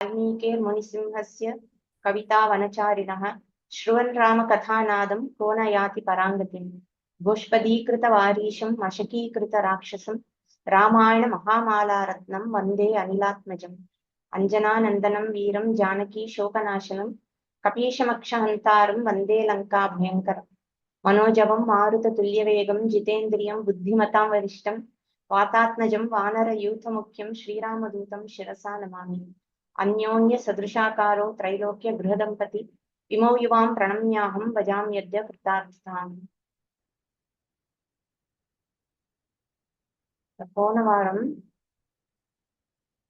वाल्मीकिर्मुनिसिंहस्य कवितावनचारिणः श्रुवन् रामकथानादं को न याति पराङ्गतिम् गोष्पदीकृतवारीशं मशकीकृतराक्षसं रामायणमहामालारत्नं वन्दे अनिलात्मजम् अञ्जनानन्दनं वीरं जानकी शोकनाशनं कपीशमक्षहन्तारं वन्दे लङ्काभयङ्करम् मनोजवं मारुततुल्यवेगं जितेन्द्रियं बुद्धिमतां वरिष्ठं वातात्मजं वानरयूथमुख्यं श्रीरामदूतं शिरसा नमामि अन्योन्य सदृशाकारो त्रैलोक्य गृहदंपति इमौ युवां प्रणम्याहं भजाम्यद्य कृतार्थाम् போன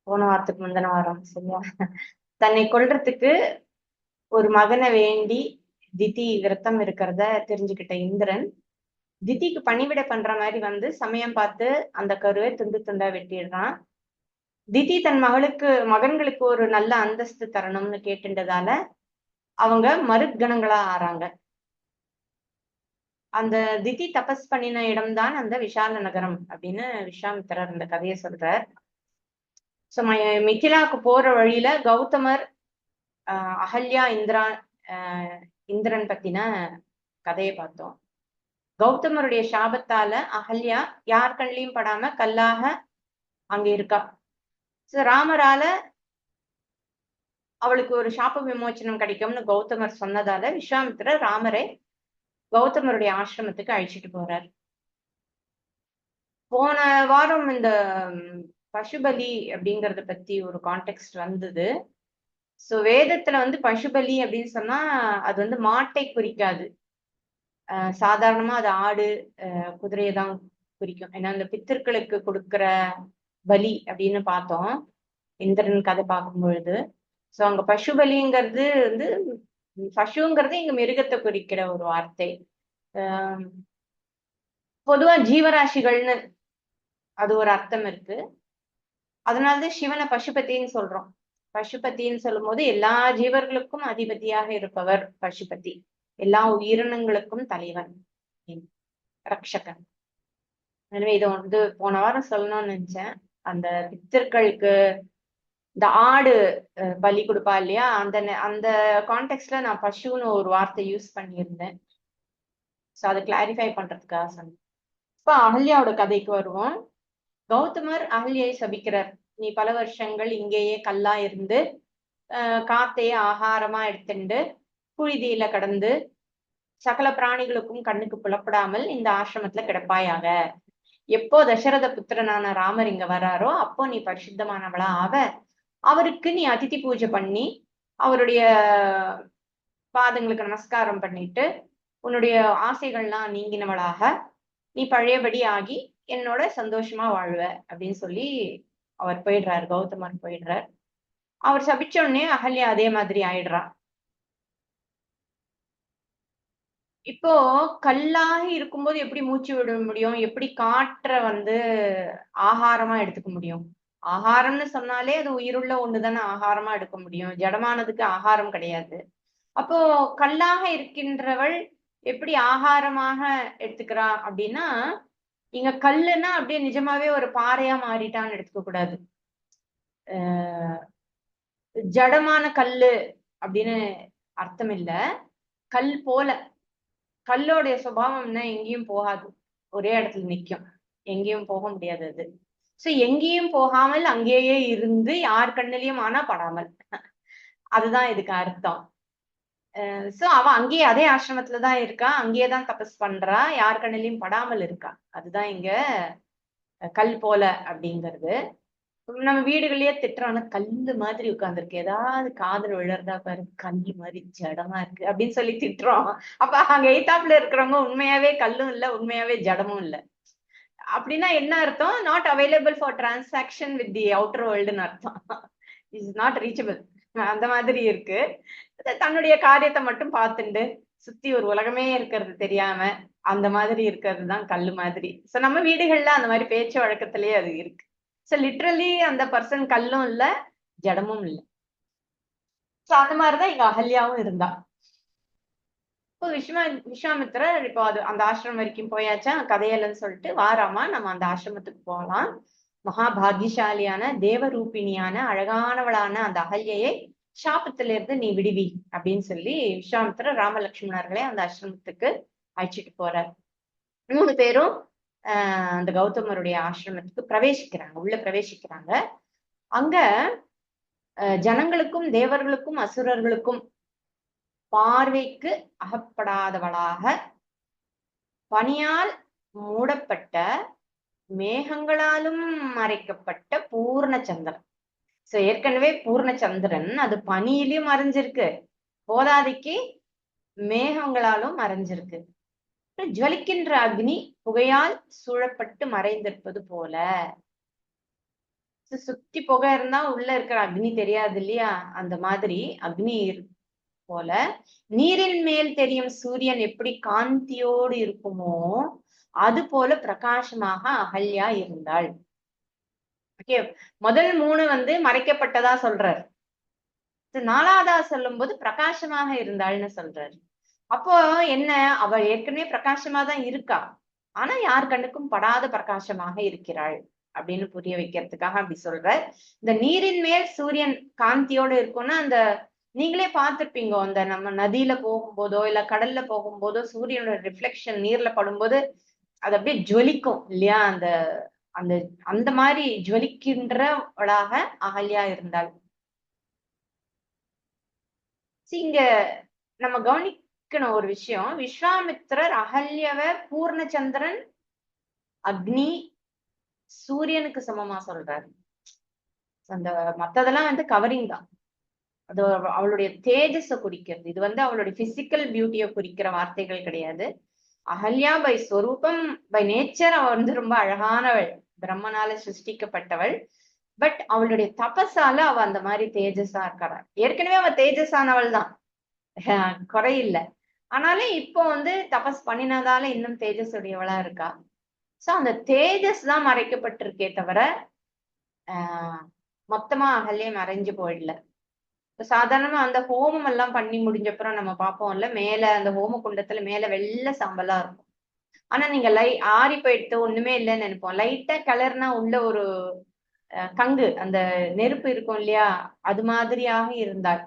வாரத்துக்கு முந்தின வாரம் சரியா தன்னை கொல்றதுக்கு ஒரு மகனை வேண்டி திதி விரதம் இருக்கிறத தெரிஞ்சுக்கிட்ட இந்திரன் திதிக்கு பணிவிட பண்ற மாதிரி வந்து சமயம் பார்த்து அந்த கருவை துண்டு துண்டா வெட்டிடுறான். திதி தன் மகன்களுக்கு ஒரு நல்ல அந்தஸ்து தரணும்னு கேட்டுட்டதால அவங்க மருத்கணங்களா ஆறாங்க. அந்த திதி தபஸ் பண்ணின இடம்தான் அந்த விஷால நகரம் அப்படின்னு விஸ்வாமித்திரர் இந்த கதையை சொல்றார். மிथिलाக்கு போற வழியில கௌதமர் அகல்யா இந்திரன் பத்தின கதையை பார்த்தோம். கௌதமருடைய சாபத்தால அகல்யா யார் கண்ணிலையும் படாம கல்லாக அங்க இருக்கா. ராமரால அவளுக்கு ஒரு சாப விமோச்சனம் கிடைக்கும்னு கௌதமர் சொன்னதால விஸ்வாமித்திரர் ராமரை கௌதமருடைய ஆசிரமத்துக்கு அழிச்சிட்டு போறார். போன வாரம் இந்த பசுபலி அப்படிங்கறத பத்தி ஒரு கான்டெக்ஸ்ட் வந்தது. வேதத்துல வந்து பசுபலி அப்படின்னு சொன்னா அது வந்து மாட்டை குறிக்காது. சாதாரணமா அது ஆடு குதிரையை தான் குறிக்கும். ஏன்னா அந்த பித்தர்களுக்கு கொடுக்கிற பலி அப்படின்னு பார்த்தோம் இந்திரன் கதை பார்க்கும் பொழுது. அங்க பசுபலிங்கிறது வந்து பசுங்கிறது இங்க மிருகத்தை குறிக்கிற ஒரு வார்த்தை. பொதுவா ஜீவராசிகள்னு அது ஒரு அர்த்தம் இருக்கு. அதனாலதான் சிவனை பசுபத்தின்னு சொல்றோம். பசுபத்தின்னு சொல்லும் போது எல்லா ஜீவர்களுக்கும் அதிபதியாக இருப்பவர் பசுபதி, எல்லா உயிரினங்களுக்கும் தலைவன், ரக்ஷகன். எனவே இதை வந்து போன வாரம் சொல்லணும்னு நினைச்சேன். அந்த பித்தர்களுக்கு இந்த ஆடு பலி கொடுப்பா இல்லையா, அந்த கான்டெக்ட்ல நான் பசுன்னு ஒரு வார்த்தை யூஸ் பண்ணியிருந்தேன். அதை கிளாரிஃபை பண்றதுக்காக சொன்னேன். இப்ப அகல்யாவோட கதைக்கு வருவோம். கௌதமர் அகல்யை சபிக்கிறார். நீ பல வருஷங்கள் இங்கேயே கல்லா இருந்து காத்தையே ஆகாரமா எடுத்துண்டு புழுதியில கடந்து சகல பிராணிகளுக்கும் கண்ணுக்கு புலப்படாமல் இந்த ஆசிரமத்துல கிடப்பாயாக. எப்போ தசரத புத்திரனான ராமர் இங்க வராரோ அப்போ நீ பரிசுத்தமானவளா ஆவ. அவருக்கு நீ அதிதி பூஜை பண்ணி அவருடைய பாதங்களுக்கு நமஸ்காரம் பண்ணிட்டு உன்னுடைய ஆசைகள்லாம் நீங்கினவளாக நீ பழையபடி ஆகி என்னோட சந்தோஷமா வாழ்வ அப்படின்னு சொல்லி அவர் போயிடுறார். கௌதமர் போயிடுறார். அவர் சபிச்ச உடனே அகல்யா அதே மாதிரி ஆயிடுறா. இப்போ கல்லாக இருக்கும்போது எப்படி மூச்சு விட முடியும், எப்படி காற்றை வந்து ஆகாரமா எடுத்துக்க முடியும்? ஆகாரம்னு சொன்னாலே அது உயிருள்ள ஒண்ணுதானே ஆகாரமா எடுக்க முடியும், ஜடமானதுக்கு ஆகாரம் கிடையாது. அப்போ கல்லாக இருக்கின்றவள் எப்படி ஆகாரமாக எடுத்துக்கிறா அப்படின்னா, இங்க கல்லுன்னா அப்படியே நிஜமாவே ஒரு பாறையா மாறிட்டான்னு எடுத்துக்க கூடாது. ஜடமான கல்லு அப்படின்னு அர்த்தம் இல்ல. கல் போல, கல்லோடைய சுபாவம்னா எங்கேயும் போகாது, ஒரே இடத்துல நிக்கும், எங்கேயும் போக முடியாது அது. எங்கேயும் போகாமல் அங்கேயே இருந்து யார் கண்ணிலையும் ஆனா படாமல், அதுதான் இதுக்கு அர்த்தம். அவ அங்கேயே அதே ஆசிரமத்துலதான் இருக்கா, அங்கேயேதான் தபஸ் பண்றா, யார் கண்ணிலையும் படாமல் இருக்கா. அதுதான் இங்க கல் போல அப்படிங்கிறது. நம்ம வீடுகள்லயே திட்டுறோம், கல்லு மாதிரி உட்கார்ந்துருக்கு, ஏதாவது காதல் விழறதா பாரு, கல்லு மாதிரி ஜடமா இருக்கு அப்படின்னு சொல்லி திட்டுறோம். அப்ப அங்க எய்தாப்புல இருக்கிறவங்க உண்மையாவே கல்லும் இல்ல, உண்மையாவே ஜடமும் இல்ல. அப்படின்னா என்ன அர்த்தம்? Not available for transaction with the outer வேர்ல்டுன்னு அர்த்தம். Is not reachable. அந்த மாதிரி இருக்கு. தன்னுடைய காரியத்தை மட்டும் பார்த்துண்டு சுத்தி ஒரு உலகமே இருக்கிறது தெரியாம அந்த மாதிரி இருக்கிறது தான் கல்லு மாதிரி. நம்ம வீடுகள்ல அந்த மாதிரி பேச்சு வழக்கத்திலேயே அது இருக்கு. லிட்ரலி அந்த பர்சன் கல்லும் இல்ல, ஜடமும் இல்லை. அந்த மாதிரிதான் இங்க அகல்யாவும் இருந்தா. இப்போ விஸ்வாமித்திரர் இப்போ அந்த ஆசிரமம் வரைக்கும் போயாச்சா, கதையலன்னு சொல்லிட்டு வாராமா நம்ம அந்த ஆசிரமத்துக்கு போகலாம். மகாபாகியசாலியான தேவரூபிணியான அழகானவளான அந்த அகல்யை சாபத்திலிருந்து நீ விடுவி அப்படின்னு சொல்லி விஸ்வாமித்திரர் ராமலட்சுமணர்களை அந்த ஆசிரமத்துக்கு அழைச்சிட்டு போறார். 3 பேரும் அந்த கௌதமருடைய ஆசிரமத்துக்கு பிரவேசிக்கிறாங்க, உள்ள பிரவேசிக்கிறாங்க. அங்க ஜனங்களுக்கும் தேவர்களுக்கும் அசுரர்களுக்கும் பார்வைக்கு அகப்படாதவளாக பனியால் மூடப்பட்ட மேகங்களாலும் மறைக்கப்பட்ட பூர்ண சந்திரன். சோ ஏற்கனவே பூர்ண சந்திரன் அது பனியிலயும் மறைஞ்சிருக்கு, போதாதைக்கு மேகங்களாலும் மறைஞ்சிருக்கு. ஜுவலிக்கின்ற அக்னி புகையால் சூழப்பட்டு மறைந்திருப்பது போல. சுத்தி புகை இருந்தா உள்ள இருக்கிற அக்னி தெரியாது இல்லையா, அந்த மாதிரி அக்னி போல நீரின் மேல் தெரியும் சூரியன் எப்படி காந்தியோடு இருக்குமோ அது போல பிரகாசமாக அகல்யா இருந்தாள். ஓகே, முதல் 3 மறைக்கப்பட்டதா சொல்றார். 4வதா சொல்லும் போது பிரகாசமாக இருந்தாள்னு சொல்றாரு. அப்போ என்ன, அவ ஏற்கனவே பிரகாசமா தான் இருக்கா, ஆனா யார் கண்ணுக்கும் படாத பிரகாசமாக இருக்கிறாள் அப்படின்னு புரிய வைக்கிறதுக்காக அப்படி சொல்ற. இந்த நீரின் மேல் சூரியன் காந்தியோடு இருக்கும்னா, அந்த நீங்களே பார்த்திருப்பீங்க, அந்த நம்ம நதியில போகும்போதோ இல்ல கடல்ல போகும்போதோ சூரியனோட ரிஃப்ளெக்ஷன் நீர்ல படும்போது அது அப்படியே ஜொலிக்கும் இல்லையா, அந்த அந்த அந்த மாதிரி ஜொலிக்கின்றவளாக அகல்யா இருந்தாள். இங்க நம்ம கவனிக்கணும் ஒரு விஷயம், விஸ்வாமித்திரர் அகல்யவ பூர்ணச்சந்திரன் அக்னி சூரியனுக்கு சமமா சொல்றாரு. அந்த மத்ததெல்லாம் கவரிங் தான், அது அவளுடைய தேஜஸ குறிக்கிறது. இது அவளுடைய பிசிக்கல் பியூட்டியை குறிக்கிற வார்த்தைகள் கிடையாது. அகல்யா பை ஸ்வரூபம் பை நேச்சர் அவ ரொம்ப அழகானவள், பிரம்மனால சிருஷ்டிக்கப்பட்டவள். பட் அவளுடைய தபஸால அவ அந்த மாதிரி தேஜஸா இருக்கிறா. ஏற்கனவே அவ தேஜஸானவள் தான், குறையில்ல. ஆனாலும் இப்போ தபஸ் பண்ணினதால இன்னும் தேஜஸ் உடையவளா இருக்கா. சோ அந்த தேஜஸ் தான் மறைக்கப்பட்டிருக்கே தவிர மொத்தமா அகல்யே மறைஞ்சு போயிடல. சாதாரணமா அந்த ஹோமம் எல்லாம் பண்ணி முடிஞ்சப்புறம் நம்ம பார்ப்போம்ல, மேல அந்த ஹோம குண்டத்துல மேல வெள்ளை சாம்பலா இருக்கும். ஆனா நீங்க ஆறி போயிட்டு ஒண்ணுமே இல்லைன்னு நினைப்போம். லைட்டா கலர்னா உள்ள ஒரு கங்கு அந்த நெருப்பு இருக்கும் இல்லையா, அது மாதிரியாக இருந்தாள்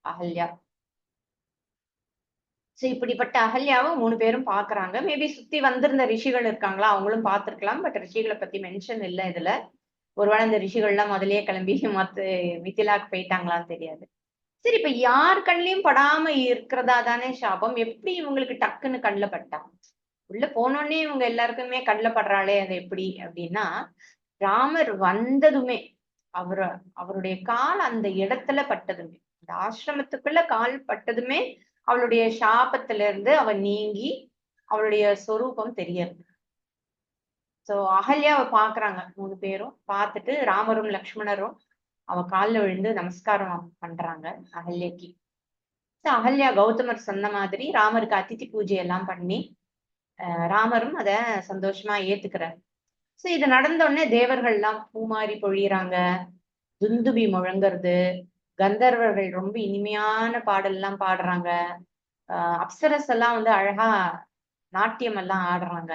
அகல்யா. சோ இப்படிப்பட்ட அகல்யாவை 3 பேரும் பாக்குறாங்க. மேபி சுத்தி வந்திருந்த ரிஷிகள் இருக்காங்களா, அவங்களும் பார்த்திருக்கலாம். பட் ரிஷிகளை பத்தி மென்ஷன் இல்லை இதுல. ஒருவேளை இந்த ரிஷிகள் எல்லாம் முதல்லயே கிளம்பி மிथिलाக்கு போயிட்டாங்களான்னு தெரியாது. சரி, இப்ப யார் கண்ணிலையும் படாம இருக்கிறதா தானே சாபம், எப்படி இவங்களுக்கு டக்குன்னு கண்ணுல பட்டா? உள்ள போனோடனே இவங்க எல்லாருக்குமே கண்ணுல படுறாளே, அது எப்படி அப்படின்னா, ராமர் வந்ததுமே அவருடைய கால் அந்த இடத்துல பட்டதுமே, அந்த ஆசிரமத்துக்குள்ள கால் பட்டதுமே அவளுடைய சாபத்துல இருந்து அவ நீங்கி அவளுடைய சொரூபம் தெரியறது. சோ அகல்யாவை பாக்குறாங்க 3 பேரும். பார்த்துட்டு ராமரும் லக்ஷ்மணரும் அவ காலில் விழுந்து நமஸ்காரம் பண்றாங்க அகல்யக்கு. அகல்யா கௌதமர் சொன்ன மாதிரி ராமருக்கு அதிதி பூஜை எல்லாம் பண்ணி ராமரும் அத சந்தோஷமா ஏத்துக்கிறார். சோ இது நடந்த உடனே தேவர்கள் எல்லாம் பூமாரி பொழியறாங்க, துந்துபி முழங்குறது, கந்தர்வர்கள் ரொம்ப இனிமையான பாடல் எல்லாம் பாடுறாங்க, அப்சரஸ் எல்லாம் அழகா நாட்டியம் எல்லாம் ஆடுறாங்க.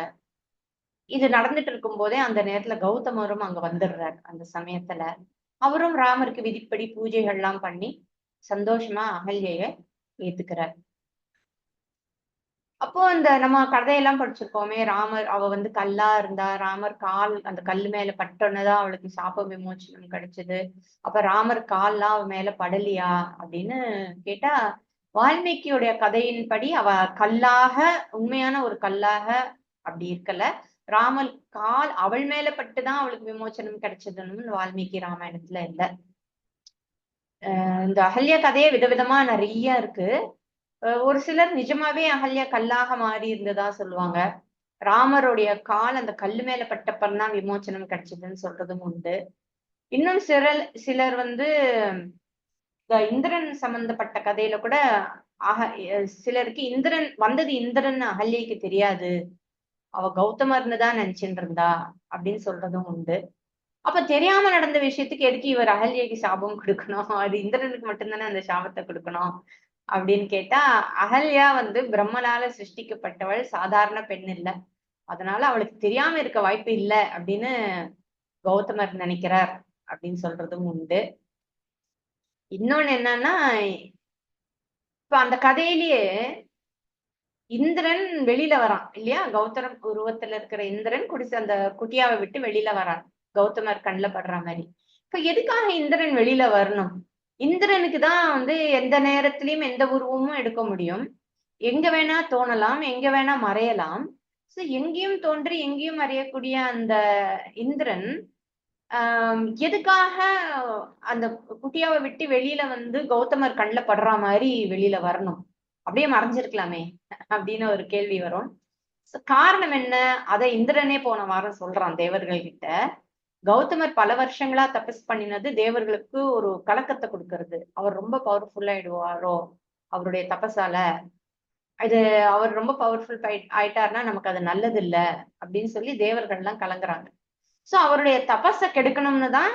இது நடந்துட்டு இருக்கும் போதே அந்த நேரத்துல கௌதமரும் அங்க வந்துடுறாரு. அந்த சமயத்துல அவரும் ராமருக்கு விதிப்படி பூஜைகள் எல்லாம் பண்ணி சந்தோஷமா அகல்யை ஏத்துக்கிறார். அப்போ அந்த நம்ம கதையெல்லாம் படிச்சிருக்கோமே, ராமர் அவ கல்லா இருந்தா, ராமர் கால் அந்த கல்லு மேல பட்டோன்னதான் அவளுக்கு சாப விமோச்சனம் கிடைச்சது. அப்ப ராமர் கால்லாம் அவ மேல படலியா அப்படின்னு கேட்டா, வால்மீகியுடைய கதையின்படி அவ கல்லாக, உண்மையான ஒரு கல்லாக அப்படி இருக்கல, ராமர் கால் அவள் மேல பட்டுதான் அவளுக்கு விமோச்சனம் கிடைச்சதுன்னு வால்மீகி ராமாயணத்துல இல்ல. இந்த அகல்யா கதையே விதவிதமா நிறைய இருக்கு. ஒரு சிலர் நிஜமாவே அகல்யா கல்லாக மாறி இருந்ததா சொல்லுவாங்க. ராமருடைய கால் அந்த கல்லு மேல பட்டப்பந்தான் விமோச்சனம் கிடைச்சதுன்னு சொல்றதும் உண்டு. இன்னும் சிலர் இந்த இந்திரன் சம்பந்தப்பட்ட கதையில கூட சிலருக்கு இந்திரன் வந்தது இந்திரன் அகல்யக்கு தெரியாது, அவ கௌதமர்னு தான் நினைச்சுட்டு இருந்தா அப்படின்னு சொல்றதும் உண்டு. அப்ப தெரியாம நடந்த விஷயத்துக்கு எதுக்கு இவர் அகல்யக்கு சாபம் கொடுக்கணும், அது இந்திரனுக்கு மட்டும்தானே அந்த சாபத்தை கொடுக்கணும் அப்படின்னு கேட்டா, அகல்யா பிரம்மனால சிருஷ்டிக்கப்பட்டவள், சாதாரண பெண் இல்ல, அதனால அவளுக்கு தெரியாம இருக்க வாய்ப்பு இல்லை அப்படின்னு கௌதமர் நினைக்கிறார் அப்படின்னு சொல்றதும் உண்டு. இன்னொன்னு என்னன்னா, இப்ப அந்த கதையிலேயே இந்திரன் வெளியில வரான் இல்லையா? கௌதமர் உருவத்துல இருக்கிற இந்திரன் அந்த குட்டியாவை விட்டு வெளியில வரான், கௌதமர் கண்ணுல படுற மாதிரி. இப்ப எதுக்காக இந்திரன் வெளியில வரணும்? இந்திரனுக்கு தான் எந்த நேரத்திலயும் எந்த உருவமும் எடுக்க முடியும், எங்க வேணா தோணலாம், எங்க வேணா மறையலாம். சோ எங்கேயும் தோன்றி எங்கேயும் மறையக்கூடிய அந்த இந்திரன் எதுக்காக அந்த குட்டியாவை விட்டு வெளியில கௌதமர் கண்ணுல படுற மாதிரி வெளியில வரணும்? அப்படியே மறைஞ்சிருக்கலாமே அப்படின்னு ஒரு கேள்வி வரும். காரணம் என்ன? அதை இந்திரனே போன வாரம் சொல்றான் தேவர்கள் கிட்ட. கௌதமர் பல வருஷங்களா தபஸ் பண்ணினது தேவர்களுக்கு ஒரு கலக்கத்தை கொடுக்கறது. அவர் ரொம்ப பவர்ஃபுல் ஆயிடுவாரோ அவருடைய தபஸால, இது அவர் ரொம்ப பவர்ஃபுல் ஆயிட்டாருன்னா நமக்கு அது நல்லது இல்ல அப்படின்னு சொல்லி தேவர்கள் எல்லாம் கலங்குறாங்க. சோ அவருடைய தபஸ கெடுக்கணும்னு தான்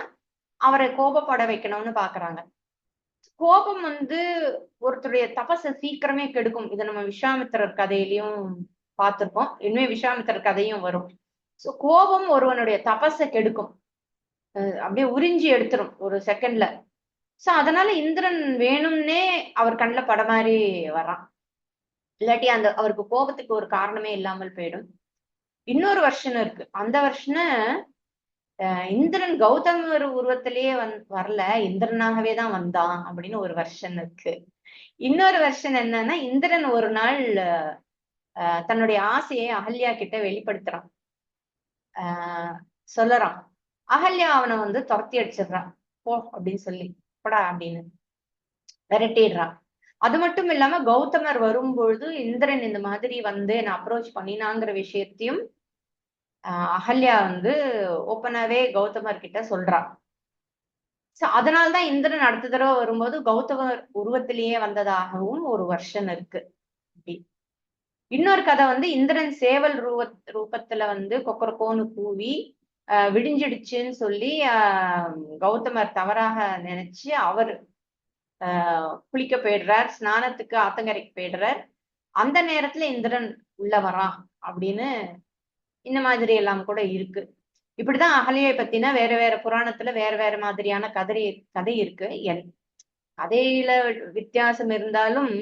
அவரை கோபப்பட வைக்கணும்னு பாக்குறாங்க. கோபம் ஒருத்தருடைய தபஸ சீக்கிரமே கெடுக்கும். இதை நம்ம விஸ்வாமித்திரர் கதையிலயும் பார்த்திருக்கோம், இனிமே விஸ்வாமித்திரர் கதையும் வரும். சோ கோபம் ஒருவனுடைய தபஸ கெடுக்கும், அப்படியே உறிஞ்சி எடுத்துரும் ஒரு செகண்ட்ல. சோ அதனால இந்திரன் வேணும்னே அவர் கண்ணுல பட மாதிரி வர்றான். இல்லாட்டி அவருக்கு கோபத்துக்கு ஒரு காரணமே இல்லாமல் போயிடும். இன்னொரு வருஷன் இருக்கு. அந்த வருஷனை இந்திரன் கௌதமர் உருவத்திலேயே வரல, இந்திரனாகவே தான் வந்தான் அப்படின்னு ஒரு வருஷன் இருக்கு. இன்னொரு வருஷன் என்னன்னா, இந்திரன் ஒரு நாள் தன்னுடைய ஆசையை அகல்யா கிட்ட வெளிப்படுத்துறான். சொல்லறான். அகல்யா அவனை துரத்தி அடிச்சிடுறான், போ அப்படின்னு சொல்லி, போடா அப்படின்னு விரட்டிடுறான். அது மட்டும் இல்லாம கௌதமர் வரும்பொழுது இந்திரன் இந்த மாதிரி என்ன அப்ரோச் பண்ணினாங்கிற விஷயத்தையும் அகல்யா ஓப்பனாவே கௌதமர் கிட்ட சொல்றா. அதனால்தான் இந்திரன் அடுத்த தடவை வரும்போது கௌதமர் உருவத்திலேயே வந்ததாகவும் ஒரு வருஷன் இருக்கு. இன்னொரு கதை இந்திரன் சேவல் ரூபத்துல கொக்கரக்கோன்னு கூவி விடிஞ்சிடுச்சுன்னு சொல்லி கௌதமர் தவறாக நினைச்சு அவர் குளிக்க போயிடுறார், ஸ்நானத்துக்கு ஆத்தங்கரைக்கு போயிடுறார். அந்த நேரத்துல இந்திரன் உள்ள வரான் அப்படின்னு இந்த மாதிரி எல்லாம் கூட இருக்கு. இப்படிதான் அகலியை பத்தினா வேற வேற புராணத்துல வேற வேற மாதிரியான கதை இருக்கு. கதையில வித்தியாசம் இருந்தாலும்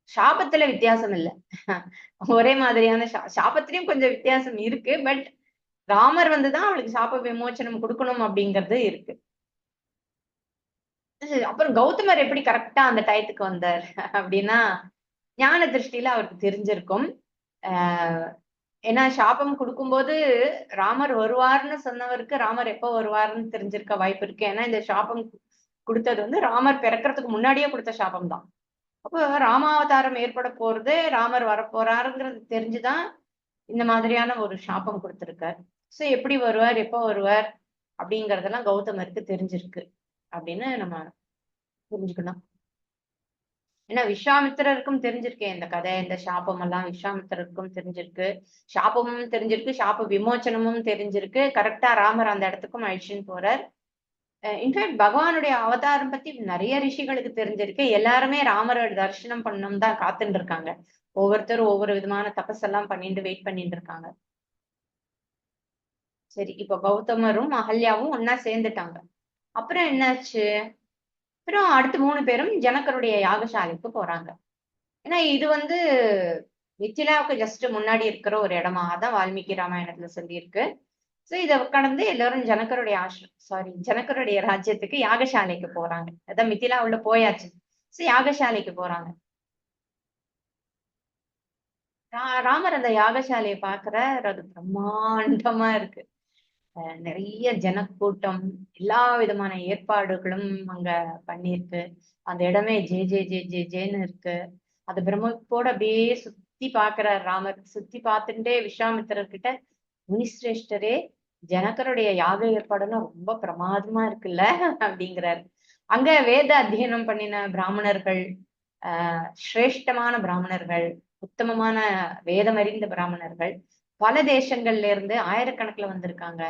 சாபத்துல வித்தியாசம் இல்லை. ஒரே மாதிரியான சாபத்திலையும் கொஞ்சம் வித்தியாசம் இருக்கு. பட் ராமர் தான் அவளுக்கு சாப விமோச்சனம் கொடுக்கணும் அப்படிங்கிறது இருக்கு. அப்புறம் கௌதமர் எப்படி கரெக்டா அந்த டயத்துக்கு வந்தார் அப்படின்னா, ஞான திருஷ்டியில அவருக்கு தெரிஞ்சிருக்கும். ஏன்னா சாபம் கொடுக்கும்போது ராமர் வருவார்னு சொன்னவருக்கு ராமர் எப்போ வருவார்னு தெரிஞ்சிருக்க வாய்ப்பு இருக்கு. ஏன்னா இந்த சாபம் கொடுத்தது ராமர் பிறக்கிறதுக்கு முன்னாடியே கொடுத்த சாபம் தான். அப்போ ராமாவதாரம் ஏற்பட போறது, ராமர் வரப்போறாருங்கிறது தெரிஞ்சுதான் இந்த மாதிரியான ஒரு சாபம் கொடுத்திருக்கார். சோ எப்படி வருவார், எப்போ வருவார் அப்படிங்கறதெல்லாம் கௌதமருக்கு தெரிஞ்சிருக்கு அப்படின்னு நம்ம புரிஞ்சுக்கணும். ஏன்னா விஸ்வாமித்திரருக்கும் தெரிஞ்சிருக்கேன் இந்த கதை, இந்த சாபம் எல்லாம் விஸ்வாமித்திரருக்கும் தெரிஞ்சிருக்கு, சாபமும் தெரிஞ்சிருக்கு, சாப விமோச்சனமும் தெரிஞ்சிருக்கு. கரெக்டா ராமர் அந்த இடத்துக்கும் அழிச்சுன்னு போறார். இன்ஃபேக்ட் பகவானுடைய அவதாரம் பத்தி நிறைய ரிஷிகளுக்கு தெரிஞ்சிருக்கு. எல்லாருமே ராமரோட தரிசனம் பண்ணணும் தான் காத்துட்டு இருக்காங்க. ஒவ்வொருத்தரும் ஒவ்வொரு விதமான தபஸ் எல்லாம் பண்ணிட்டு வெயிட் பண்ணிட்டு இருக்காங்க. சரி, இப்ப கௌதமரும் அகல்யாவும் ஒன்னா சேர்ந்துட்டாங்க. அப்புறம் என்னாச்சு? அப்புறம் அடுத்து 3 பேரும் ஜனகருடைய யாகசாலைக்கு போறாங்க. ஏன்னா இது மிथिलाவுக்கு ஜஸ்ட் முன்னாடி இருக்கிற ஒரு இடமா தான் வால்மீகி ராமாயணத்துல சொல்லியிருக்கு. சோ இத கடந்து எல்லாரும் ஜனகருடைய ராஜ்யத்துக்கு யாகசாலைக்கு போறாங்க. அதான் மிथिला உள்ள போயாச்சு. சோ யாகசாலைக்கு போறாங்க. ராமர் அந்த யாகசாலையை பாக்குறார். அது பிரம்மாண்டமா இருக்கு. நிறைய ஜனக்கூட்டம், எல்லா விதமான ஏற்பாடுகளும் அங்க பண்ணிருக்கு. அந்த இடமே ஜே ஜே ஜே ஜே ஜேன்னு இருக்கு. அது பிரம்மத்தோட அப்படியே சுத்தி பாக்குறார் ராமர். சுத்தி பார்த்துட்டே விஸ்வாமித்திரர் கிட்ட, முனிசிரேஷ்டரே, ஜனகருடைய யாக ஏற்பாடெல்லாம் ரொம்ப பிரமாதமா இருக்குல்ல அப்படிங்கிறார். அங்க வேத அத்தியனம் பண்ணின பிராமணர்கள், சிரேஷ்டமான பிராமணர்கள், உத்தமமான வேதமறிந்த பிராமணர்கள் பல தேசங்கள்ல இருந்து ஆயிரக்கணக்குல வந்திருக்காங்க.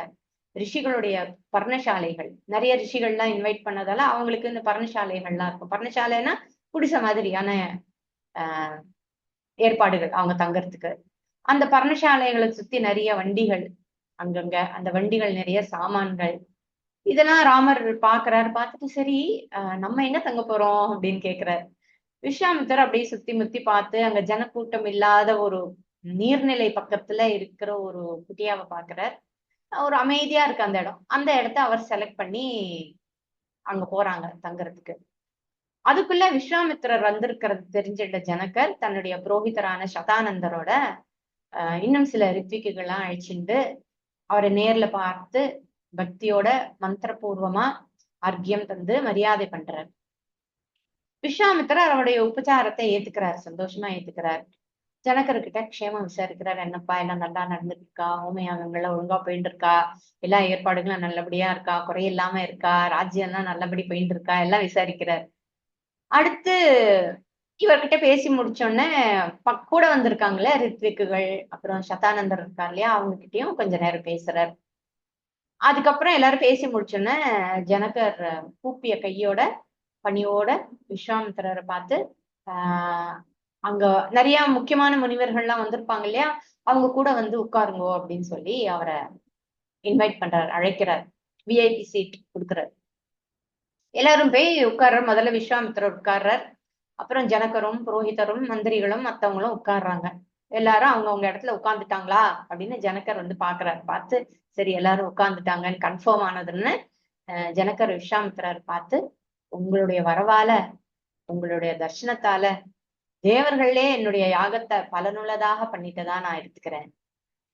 ரிஷிகளுடைய பர்ணசாலைகள், நிறைய ரிஷிகள்லாம் இன்வைட் பண்ணதால அவங்களுக்கு இந்த பர்ணசாலைகள்லாம் இருக்கும். பர்ணசாலைன்னா குடிசை மாதிரியான ஏற்பாடுகள் அவங்க தங்கறதுக்கு. அந்த பர்ணசாலைகளை சுத்தி நிறைய வண்டிகள், அங்கங்க அந்த வண்டிகள் நிறைய சாமான்கள், இதெல்லாம் ராமர் பாக்குறாரு. பார்த்துட்டு சரி நம்ம எங்க தங்க போறோம் அப்படின்னு கேக்குறாரு. விஸ்வாமித்திரர் அப்படியே சுத்தி முத்தி பார்த்து அங்க ஜனக்கூட்டம் இல்லாத ஒரு நீர்நிலை பக்கத்துல இருக்கிற ஒரு குட்டியாவை பாக்குறார். ஒரு அமைதியா இருக்கு அந்த இடம். அந்த இடத்த அவர் செலக்ட் பண்ணி அங்க போறாங்க தங்குறதுக்கு. அதுக்குள்ள விஸ்வாமித்திரர் வந்திருக்கிறது தெரிஞ்சிட்ட ஜனகர் தன்னுடைய புரோகிதரான சதானந்தரோட இன்னும் சில ரித்விக்குகள்லாம் அழைச்சிட்டு அவரை நேர்ல பார்த்து பக்தியோட மந்திரபூர்வமா அர்க்கியம் தந்து மரியாதை பண்றார். விஸ்வாமித்திரர் அவருடைய உபச்சாரத்தை ஏத்துக்கிறார், சந்தோஷமா ஏத்துக்கிறார். ஜனகர்கிட்ட க்ஷேமம் விசாரிக்கிறார். என்னப்பா எல்லாம் நல்லா நடந்துட்டு இருக்கா, ஹோமயாகங்கள்லாம் ஒழுங்கா போயிட்டு இருக்கா, எல்லா ஏற்பாடுகளும் நல்லபடியா இருக்கா, குறையில்லாம இருக்கா, ராஜ்யம் எல்லாம் நல்லபடி போயிட்டு இருக்கா, எல்லாம் விசாரிக்கிறார். அடுத்து இவர்கிட்ட பேசி முடிச்சோடனே கூட வந்திருக்காங்களே ரித்விக்குகள், அப்புறம் சதானந்தர் இருக்கா இல்லையா, அவங்க கிட்டயும் கொஞ்ச நேரம் பேசுறார். அதுக்கப்புறம் எல்லாரும் பேசி முடிச்சோன்னே ஜனகர் கூப்பிய கையோட பணியோட விஸ்வாமித்திரரை பார்த்து ஆஹ் அங்க நிறைய முக்கியமான முனிவர்கள்லாம் வந்திருப்பாங்க இல்லையா, அவங்க கூட வந்து உட்காருங்கோ அப்படின்னு சொல்லி அவரை இன்வைட் பண்றாரு, அழைக்கிறார். விஐபி சீட் கொடுக்குறாரு. எல்லாரும் போய் உட்கார்றார். முதல்ல விஸ்வாமித்திரர் உட்கார்றார். அப்புறம் ஜனகரும் புரோஹிதரும் மந்திரிகளும் மத்தவங்களும் உட்கார்றாங்க. எல்லாரும் அவங்கவுங்க இடத்துல உட்கார்ந்துட்டாங்களா அப்படின்னு ஜனகர் வந்து பாக்குறாரு. பார்த்து சரி எல்லாரும் உட்கார்ந்துட்டாங்கன்னு கன்ஃபார்ம் ஆனதுன்னு ஜனகர் விஸ்வாமித்திரர் பார்த்து, உங்களுடைய வரவால, உங்களுடைய தர்சனத்தால தேவர்களே என்னுடைய யாகத்தை பலனுள்ளதாக பண்ணிட்டதா நான் எடுத்துக்கிறேன்.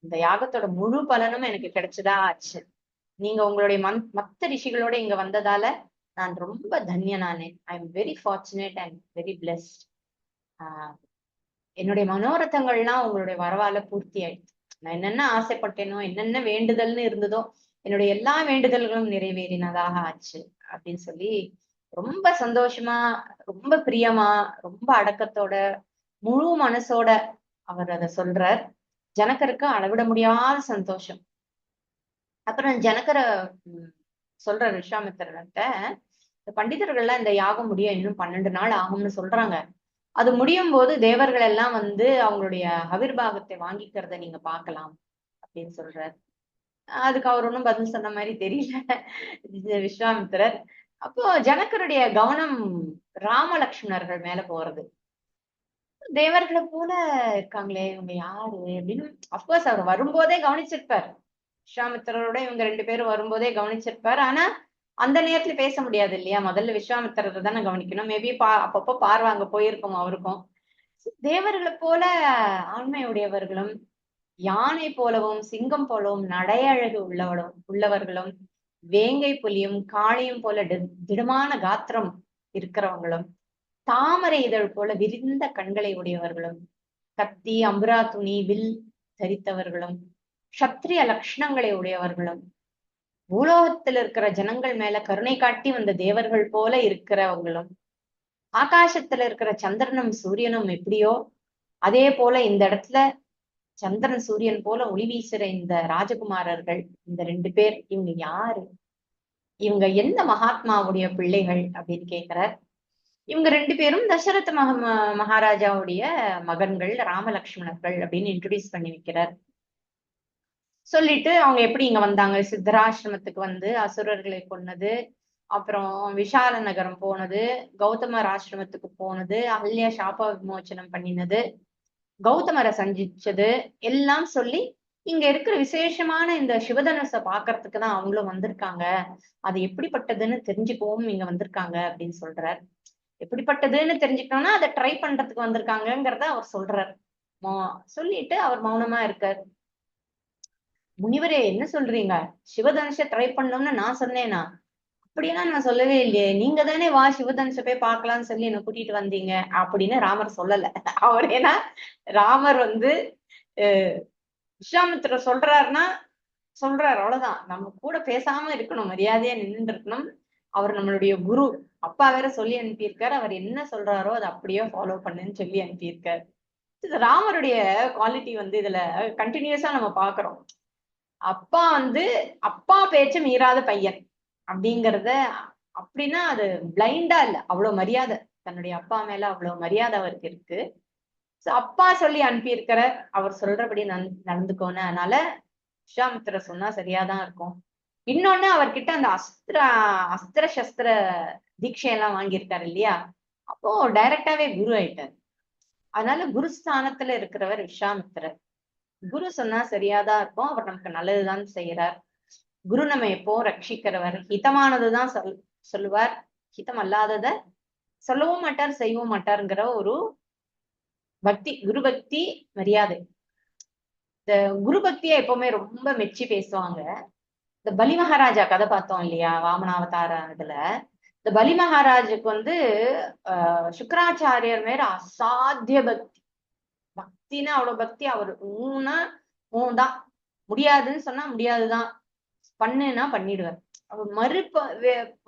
இந்த யாகத்தோட முழு பலனும் எனக்கு கிடைச்சதா ஆச்சு. நீங்க உங்களுடைய மத்த ரிஷிகளோட இங்க வந்ததால நான் ரொம்ப தன்யனானேன். I am very fortunate and very blessed. என்னுடைய மனோரதங்கள்லாம் உங்களுடைய வரவால பூர்த்தி ஆயிடுச்சு. நான் என்னென்ன ஆசைப்பட்டேனோ, என்னென்ன வேண்டுதல்னு இருந்ததோ, என்னுடைய எல்லா வேண்டுதல்களும் நிறைவேறினதாக ஆச்சு அப்படின்னு சொல்லி ரொம்ப சந்தோஷமா, ரொம்ப பிரியமா, ரொம்ப அடக்கத்தோட, முழு மனசோட அவர் அதை சொல்றார். ஜனகருக்கு அளவிட முடியாத சந்தோஷம். அப்புறம் ஜனகரை சொல்ற விஸ்வாமித்திரர்கிட்ட, இந்த பண்டிதர்கள்லாம் இந்த யாகம் முடிய இன்னும் 12 நாள் ஆகும்னு சொல்றாங்க. அது முடியும் போது தேவர்கள் எல்லாம் வந்து அவங்களுடைய அவிர்வாகத்தை வாங்கிக்கிறத நீங்க பார்க்கலாம் அப்படின்னு சொல்றாரு. அதுக்கு அவர் ஒன்றும் பதில் சொன்ன மாதிரி தெரியல விஸ்வாமித்திரர். அப்போ ஜனகருடைய கவனம் ராமலக்ஷ்மணர்கள் மேல போறது. தேவர்களை போல இருக்காங்களே இவங்க யாரு அப்படின்னு அப்கோர்ஸ் அவர் வரும்போதே கவனிச்சிருப்பார். விஸ்வாமித்திரரோட இவங்க 2 பேரும் வரும்போதே கவனிச்சிருப்பார். ஆனா அந்த நேரத்துல பேச முடியாது இல்லையா, முதல்ல விஸ்வாமித்திரரை தானே கவனிக்கணும். மேபி அப்பப்போ பார்வாங்க போயிருக்கோம் அவருக்கும். தேவர்களை போல ஆண்மையுடையவர்களும், யானை போலவும் சிங்கம் போலவும் நடையழகு உள்ளவர்களும், வேங்கை புலியும் காளியும் போல திடமான காத்திரம் இருக்கிறவங்களும், தாமரை இதழ் போல விரிந்த கண்களை உடையவர்களும், கத்தி அம்புரா துணி வில் தரித்தவர்களும், சத்திரிய லட்சணங்களை உடையவர்களும், பூலோகத்தில் இருக்கிற ஜனங்கள் மேல கருணை காட்டி வந்த தேவர்கள் போல இருக்கிறவங்களும், ஆகாசத்துல இருக்கிற சந்திரனும் சூரியனும் எப்படியோ அதே போல இந்த இடத்துல சந்திரன் சூரியன் போல ஒளி வீசுற இந்த ராஜகுமாரர்கள், இந்த 2 பேர், இவங்க யாரு, இவங்க எந்த மகாத்மாவுடைய பிள்ளைகள் அப்படின்னு கேட்கிறார். இவங்க 2 பேரும் தசரத மகாராஜாவுடைய மகன்கள், ராமலக்ஷ்மணர்கள் அப்படின்னு இன்ட்ரோடியூஸ் பண்ணி வைக்கிறார். சொல்லிட்டு அவங்க எப்படி இங்க வந்தாங்க, சித்தராசிரமத்துக்கு வந்து அசுரர்களை கொன்னது, அப்புறம் விஷால நகரம் போனது, கௌதமர் ஆசிரமத்துக்கு போனது, அகல்யா சாப விமோச்சனம் பண்ணினது, கௌதமரை சந்திச்சது எல்லாம் சொல்லி, இங்க இருக்கிற விசேஷமான இந்த சிவதனுசை பாக்குறதுக்கு தான் அவங்களும் வந்திருக்காங்க, அது எப்படிப்பட்டதுன்னு தெரிஞ்சுக்கவும் இங்க வந்திருக்காங்க அப்படின்னு சொல்றார். எப்படிப்பட்டதுன்னு தெரிஞ்சுக்கணும்னா அதை ட்ரை பண்றதுக்கு வந்திருக்காங்கிறத அவர் சொல்றார். சொல்லிட்டு அவர் மௌனமா இருக்கார். முனிவரே என்ன சொல்றீங்க, சிவதனுஷ ட்ரை பண்ணோம்னு நான் சொன்னேனா? அப்படியெல்லாம் நான் சொல்லவே இல்லையே, நீங்க தானே வா சிவதனுஷ போய் பார்க்கலாம்னு சொல்லி என்ன கூட்டிட்டு வந்தீங்க அப்படின்னு ராமர் சொல்லல. அவர் ஏன்னா ராமர் வந்து விஸ்வாமித்திரர் சொல்றாருன்னா சொல்றாரு, அவ்வளவுதான். நம்ம கூட பேசாம இருக்கணும், மரியாதையா நின்று இருக்கணும். அவர் நம்மளுடைய குரு, அப்பா வேற சொல்லி அனுப்பியிருக்காரு, அவர் என்ன சொல்றாரோ அதை அப்படியே ஃபாலோ பண்ணுன்னு சொல்லி அனுப்பியிருக்காரு. இது ராமருடைய குவாலிட்டி வந்து இதுல கண்டினியூஸா நம்ம பாக்குறோம். அப்பா வந்து அப்பா பேச்ச மீறாத பையன் அப்படிங்கறத, அப்படின்னா அது பிளைண்டா இல்ல, அவ்வளவு மரியாதை, தன்னுடைய அப்பா மேல அவ்வளவு மரியாதை அவருக்கு இருக்கு. அப்பா சொல்லி அனுப்பியிருக்கிற, அவர் சொல்றபடி நடந்துக்கோன்னு. அதனால விஸ்வாமித்திரர் சொன்னா சரியாதான் இருக்கும். இன்னொன்னு அவர்கிட்ட அந்த அஸ்திர சஸ்திர தீட்சையெல்லாம் வாங்கியிருக்காரு இல்லையா, அப்போ டைரக்டாவே குரு ஆயிட்டார். அதனால குருஸ்தானத்துல இருக்கிறவர் விஸ்வாமித்திரர். குரு சொன்னா சரியாதான் இருக்கும், அவர் நமக்கு நல்லதுதான் செய்யறார். குரு நம்ம எப்பவும் ரட்சிக்கிறவர், ஹிதமானதுதான் சொல்லுவார், ஹிதம் அல்லாதத சொல்லவும் மாட்டார், செய்யவும் மாட்டாருங்கிற ஒரு பக்தி, குரு பக்தி, மரியாதை. இந்த குரு பக்தியை எப்பவுமே ரொம்ப மெச்சி பேசுவாங்க. இந்த பலி மகாராஜா கதை பார்த்தோம் இல்லையா, வாமனாவதார இதுல, இந்த பலி மகாராஜுக்கு சுக்கராச்சாரியர் மேல அசாத்திய பக்தி. பக்தின்னா அவ்வளவு பக்தி. அவர் ஊனா ஊன்தான், முடியாதுன்னு சொன்னா முடியாதுதான், பண்ணுன்னா பண்ணிடுவார். அவர்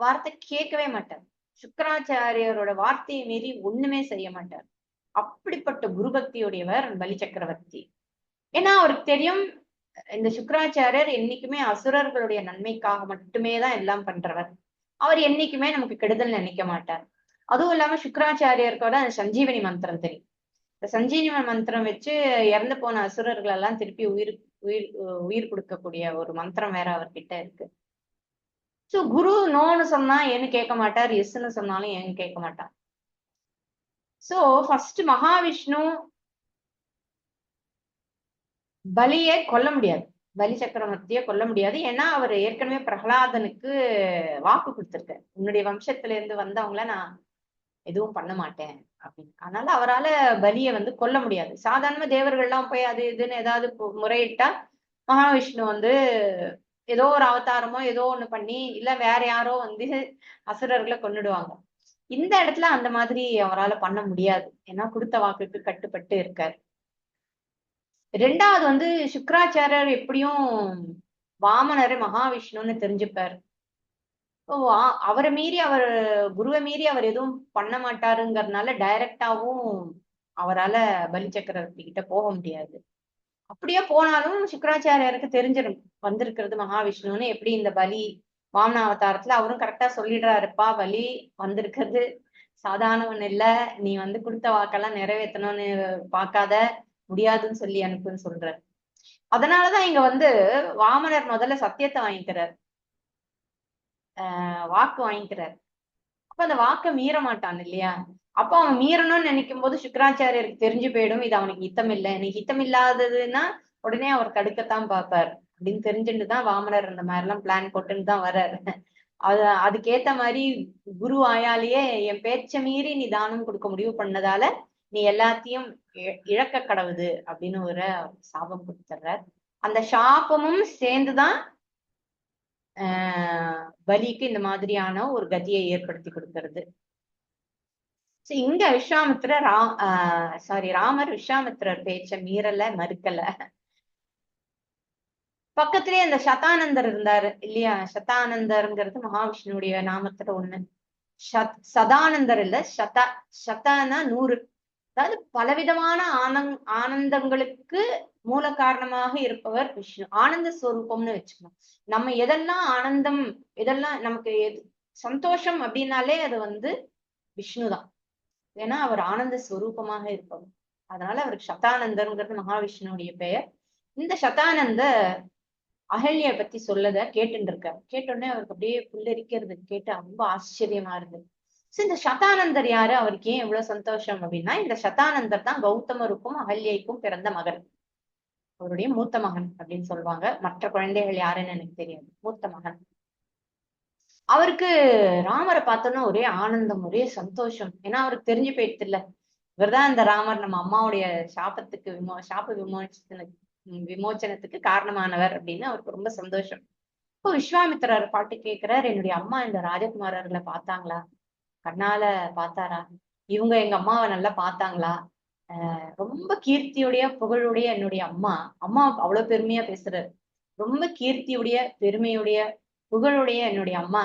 வார்த்தை கேட்கவே மாட்டார். சுக்கராச்சாரியரோட வார்த்தையை மீறி ஒண்ணுமே செய்ய மாட்டார். அப்படிப்பட்ட குரு பக்தியுடையவர் பலி சக்கரவர்த்தி. ஏன்னா அவருக்கு தெரியும், இந்த சுக்கராச்சாரியர் என்னைக்குமே அசுரர்களுடைய நன்மைக்காக மட்டுமே தான் எல்லாம் பண்றவர். அவர் என்னைக்குமே நமக்கு கெடுதல் நினைக்க மாட்டார். அதுவும் இல்லாம சுக்கராச்சாரியருக்கு அந்த சஞ்சீவனி மந்திரம் தெரியும். இந்த சஞ்சீவனி மந்திரம் வச்சு இறந்து போன அசுரர்கள் எல்லாம் திருப்பி உயிர் உயிர் உயிர் கொடுக்கக்கூடிய ஒரு மந்திரம் வேற அவர்கிட்ட இருக்கு. சோ குரு நோன்னு சொன்னா ஏன்னு கேட்க மாட்டார், எஸ்ன்னு சொன்னாலும் ஏன்னு கேட்க மாட்டார். சோ ஃபர்ஸ்ட் மகாவிஷ்ணு பலியை கொல்ல முடியாது, பலி சக்கரவர்த்திய கொல்ல முடியாது. ஏன்னா அவர் ஏற்கனவே பிரகலாதனுக்கு வாக்கு கொடுத்திருக்காரு, உன்னுடைய வம்சத்துல இருந்து வந்தவங்கள நான் எதுவும் பண்ண மாட்டேன் அப்படின்னு. அதனால அவரால பலியை கொல்ல முடியாது. சாதாரண தேவர்கள்லாம் போய் அது இதுன்னு ஏதாவது முறையிட்டா மகாவிஷ்ணு ஏதோ ஒரு அவதாரமோ ஏதோ ஒண்ணு பண்ணி, இல்ல வேற யாரோ அசுரர்களை கொன்னுடுவாங்க. இந்த இடத்துல அந்த மாதிரி அவரால் பண்ண முடியாது, ஏன்னா கொடுத்த வாக்குக்கு கட்டுப்பட்டு இருக்காரு. ரெண்டாவது சுக்கராச்சாரியர் எப்படியும் வாமனரு மகாவிஷ்ணுன்னு தெரிஞ்சுப்பார். அவரை மீறி குருவை மீறி அவர் எதுவும் பண்ண மாட்டாருங்கிறதுனால டைரக்டாவும் அவரால பலி சக்கரவர்த்தி கிட்ட போக முடியாது. அப்படியே போனாலும் சுக்கராச்சாரியருக்கு தெரிஞ்சிடும் வந்திருக்கிறது மகாவிஷ்ணுன்னு. எப்படி இந்த பலி வாமன அவதாரத்துல அவரும் கரெக்டா சொல்லிடுறாருப்பா, பலி வந்திருக்கிறது சாதாரணவன் இல்ல, நீ கொடுத்த வாக்கெல்லாம் நிறைவேற்றணும்னு பார்க்காத, முடியாதுன்னு சொல்லி அனுப்புன்னு சொல்றாரு. அதனாலதான் இங்க வாமனர் முதல்ல சத்தியத்தை வாங்கிக்கிறார், வாக்கு வாங்கிக்கிறார். அப்ப அந்த வாக்கை மீற மாட்டான் இல்லையா. அப்ப அவன் மீறணும்னு நினைக்கும் போது சுக்கராச்சாரியருக்கு தெரிஞ்சு போயிடும், இது அவனுக்கு ஹித்தம் இல்லை, நீ ஹித்தம் இல்லாததுன்னா உடனே அவர் தடுக்கத்தான் பார்ப்பார் அப்படின்னு தெரிஞ்சுட்டுதான் வாமனர் அந்த மாதிரி எல்லாம் பிளான் போட்டுன்னு தான் வர்றாரு. அதுக்கேத்த மாதிரி குரு ஆயாலேயே என் பேச்ச மீறி நீ தானம் கொடுக்க முடிவு பண்ணதால நீ எல்லாத்தையும் இழக்க கடவுது அப்படின்னு ஒரு சாபம் கொடுத்துட்றார். அந்த சாபமும் சேர்ந்துதான் பலிக்கு இந்த மாதிரியான ஒரு கதியை ஏற்படுத்தி கொடுக்கிறது. இங்க விஸ்வாமித்திரர் ராமர் விஸ்வாமித்திரர் பேச்ச மீறல, மறுக்கல. பக்கத்திலேயே அந்த சதானந்தர் இருந்தாரு இல்லையா, சதானந்தர்ங்கிறது மகாவிஷ்ணுடைய நாமத்துல ஒண்ணு. சதானந்தர் இல்ல, சதானா 100. அதாவது பலவிதமான ஆனந்தங்களுக்கு மூல காரணமாக இருப்பவர் விஷ்ணு. ஆனந்த ஸ்வரூபம்னு வச்சுக்கணும். நம்ம எதெல்லாம் ஆனந்தம், எதெல்லாம் நமக்கு சந்தோஷம் அப்படின்னாலே அது விஷ்ணுதான். ஏன்னா அவர் ஆனந்த ஸ்வரூபமாக இருப்பவர். அதனால அவருக்கு சதானந்தர்ங்கிறது மகாவிஷ்ணுடைய பெயர். இந்த சதானந்த அகல்ய பத்தி சொல்லத கேட்டுட்டு இருக்காரு. கேட்டோடனே அவருக்கு அப்படியே புல்லரிக்கிறது, கேட்டு ரொம்ப ஆச்சரியமா இருந்தது. இந்த சதானந்தர் யாரு, அவருக்கு ஏன் இவ்வளவு சந்தோஷம் அப்படின்னா, இந்த சதானந்தர் தான் கௌதமருக்கும் அகல்யைக்கும் பிறந்த மகன், அவருடைய மூத்த மகன் அப்படின்னு சொல்லுவாங்க. மற்ற குழந்தைகள் யாருன்னு எனக்கு தெரியாது, மூத்த மகன். அவருக்கு ராமரை பார்த்தோன்னா ஒரே ஆனந்தம், ஒரே சந்தோஷம். ஏன்னா அவருக்கு தெரிஞ்சு போயிடுது இல்ல, இவர்தான் இந்த ராமர் நம்ம அம்மாவுடைய சாபத்துக்கு சாப விமோச்சனத்துக்கு காரணமானவர் அப்படின்னு அவருக்கு ரொம்ப சந்தோஷம். இப்போ விஸ்வாமித்திரர் பாட்டு கேட்கிறார், என்னுடைய அம்மா இந்த ராஜகுமாரர்களை பார்த்தாங்களா, கண்ணால பார்த்தாரா, இவங்க எங்க அம்மாவை நல்லா பார்த்தாங்களா, ரொம்ப கீர்த்தியுடைய புகழுடைய என்னுடைய அம்மா அவ்வளவு பெருமையா பேசுறாரு. ரொம்ப கீர்த்தியுடைய பெருமையுடைய புகழுடைய என்னுடைய அம்மா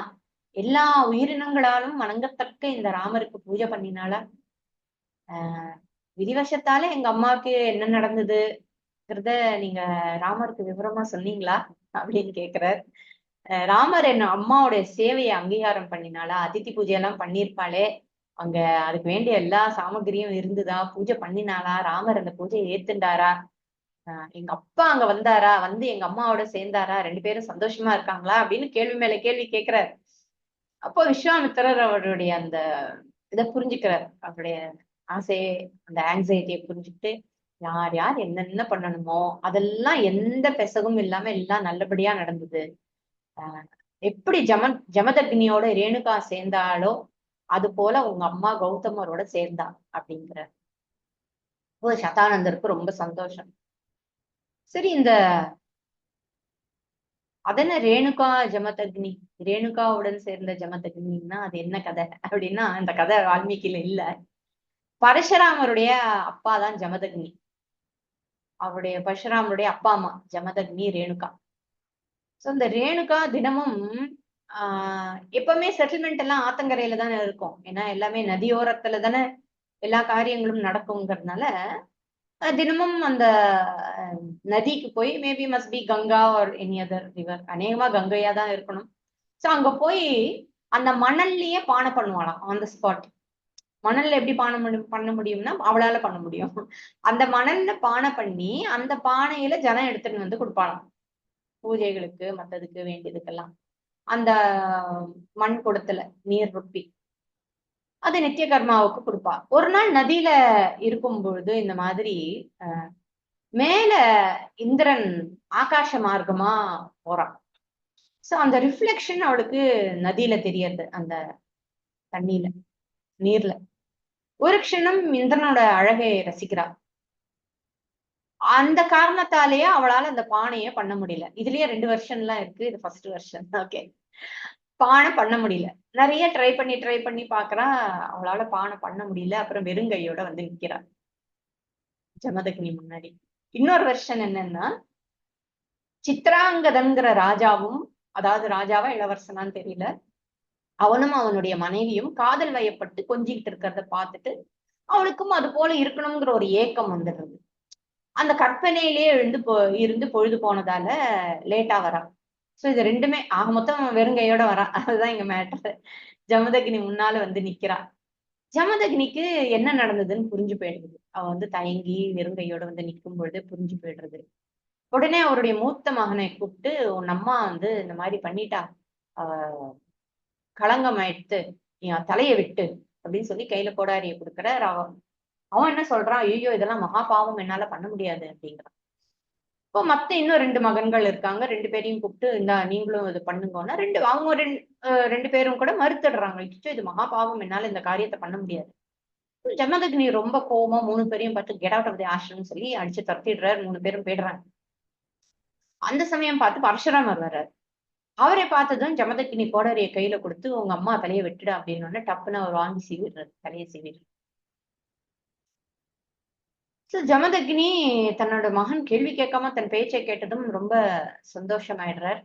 எல்லா உயிரினங்களாலும் வணங்கத்தக்க இந்த ராமருக்கு பூஜை பண்ணினால, விதிவசத்தால எங்க அம்மாவுக்கு என்ன நடந்ததுங்கிறத நீங்க ராமருக்கு விவரமா சொன்னீங்களா அப்படின்னு கேக்குறார். ராமர் என்ன அம்மாவுடைய சேவையை அங்கீகாரம் பண்ணினாலா, அதித்தி பூஜை எல்லாம் பண்ணியிருப்பாளே, அங்க அதுக்கு வேண்டிய எல்லா சாமகிரியும் இருந்துதா, பூஜை பண்ணினாளா, ராமர் அந்த பூஜையை ஏத்துண்டாரா, எங்க அப்பா அங்க வந்தாரா, வந்து எங்க அம்மாவோட சேர்ந்தாரா, 2 பேரும் சந்தோஷமா இருக்காங்களா அப்படின்னு கேள்வி மேல கேள்வி கேட்கிறார். அப்போ விஸ்வாமித்திரர் அவருடைய அந்த இதை புரிஞ்சுக்கிறார். அவருடைய ஆசையை, அந்த ஆங்ஸைட்டியை புரிஞ்சுக்கிட்டு யார் யார் என்னென்ன பண்ணணுமோ அதெல்லாம் எந்த பெசகும் இல்லாம எல்லாம் நல்லபடியா நடந்தது. ஆஹ் எப்படி ஜமதக்னியோட ரேணுகா சேர்ந்தாலோ அது போல உங்க அம்மா கௌதமரோட சேர்ந்தா அப்படிங்கிற சதானந்தருக்கு ரொம்ப சந்தோஷம். சரி, இந்த அதென்ன ரேணுகா ஜமதக்னி, ரேணுகாவுடன் சேர்ந்த ஜமதக்னின்னா அது என்ன கதை அப்படின்னா, இந்த கதை வால்மீகில இல்ல. பரசுராமருடைய அப்பா தான் ஜமதக்னி. அவருடைய பரசுராமருடைய அப்பா அம்மா ஜமதக்னி, ரேணுகா. சோ இந்த ரேணுகா தினமும் எப்பவுமே செட்டில்மெண்ட் எல்லாம் ஆத்தங்கரையில தானே இருக்கும். ஏன்னா எல்லாமே நதியோரத்துல தானே எல்லா காரியங்களும் நடக்குங்கிறதுனால தினமும் அந்த நதிக்கு போய், maybe must be Ganga or any other river, அநேகமா கங்கையா தான் இருக்கணும். சோ அங்க போய் அந்த மணல்லயே பானை பண்ணுவாளாம் ஆன் த ஸ்பாட். மணல்ல எப்படி பண்ண முடியும்னா அவளால பண்ண முடியும். அந்த மணல்ல பானை பண்ணி அந்த பானையில ஜனம் எடுத்துட்டு வந்து கொடுப்பாளாம், பூஜைகளுக்கு மத்ததுக்கு வேண்டியதுக்கெல்லாம். அந்த மண் குடத்துல நீர் ரொப்பி அது நித்திய கர்மாவுக்கு கொடுப்பா. ஒரு நாள் நதியில இருக்கும் பொழுது இந்த மாதிரி மேல இந்திரன் ஆகாச மார்க்கமா போறான். சோ அந்த ரிஃப்ளெக்ஷன் அவளுக்கு நதியில தெரியறது, அந்த தண்ணியில, நீர்ல. ஒரு க்ஷணம் இந்திரனோட அழகை ரசிக்கிறா. அந்த காரணத்தாலேயே அவளால அந்த பானைய பண்ண முடியல. இதுலயே 2 வெர்ஷன் எல்லாம் இருக்கு, இது ஃபர்ஸ்ட் வெர்ஷன். ஓகே, பானை பண்ண முடியல. நிறைய ட்ரை பண்ணி பாக்குறா, அவளால பானை பண்ண முடியல. அப்புறம் வெறுங்கையோட வந்து நிக்கிறா ஜமதக்னி முன்னாடி. இன்னொரு வெர்ஷன் என்னன்னா, சித்ராங்கதன்கிற ராஜாவும், அதாவது ராஜாவா இளவரசனான்னு தெரியல, அவனும் அவனுடைய மனைவியும் காதல் வயப்பட்டு கொஞ்சிக்கிட்டு இருக்கிறத பார்த்துட்டு அவளுக்கும் அது போல இருக்கணுங்கிற ஒரு ஏக்கம் வந்துடுறது. அந்த கற்பனையிலேயே இருந்து பொழுது போனதால லேட்டா வரா. சோ இது ரெண்டுமே ஆக மொத்தம் வெறுங்கையோட வரா. அதுதான் இங்க மேட்டர். ஜமதக்னி முன்னால வந்து நிக்கிறா. ஜமதக்னிக்கு என்ன நடந்ததுன்னு புரிஞ்சு போயிடுது. அவ வந்து தயங்கி வெறுங்கையோட வந்து நிக்கும் பொழுது புரிஞ்சு போயிடுறது. உடனே அவருடைய மூத்த மகனை கூப்பிட்டு, உன் அம்மா வந்து இந்த மாதிரி பண்ணிட்டா, ஆஹ் களங்கம் ஆயிடுத்து, நீ தலைய விட்டு அப்படின்னு சொல்லி கையில கோடாரிய கொடுக்குற. அவன் என்ன சொல்றான், ஐயோ இதெல்லாம் மகா பாவம், என்னால பண்ண முடியாது அப்படிங்கிறான். இப்போ மத்த இன்னும் 2 மகன்கள் இருக்காங்க, 2 பேரையும் கூப்பிட்டு இந்தா நீங்களும் இது பண்ணுங்கன்னா அவங்க 2 பேரும் கூட மறுத்துடுறாங்க. இது மகா பாவம், என்னால இந்த காரியத்தை பண்ண முடியாது. ஜமதக்னி ரொம்ப கோவமா 3 பேரையும் பார்த்து get out of the ashram சொல்லி அடிச்சு துரத்திடுறாரு. 3 பேரும் போயிடுறாங்க. அந்த சமயம் பார்த்து பரசுராமர் வர்றாரு. அவரை பார்த்ததும் ஜமதக்னி கோடரிய கையில கொடுத்து உங்க அம்மா தலையை வெட்டுட அப்படின்னு டப்புன்னு அவர் வாங்கி சீவிடுறாரு, தலையை சீவிடுறாரு. ஜமதக்னி தன்னோட மகன் கேள்வி கேட்காம தன் பேச்சை கேட்டதும் ரொம்ப சந்தோஷமாயிடுறார்.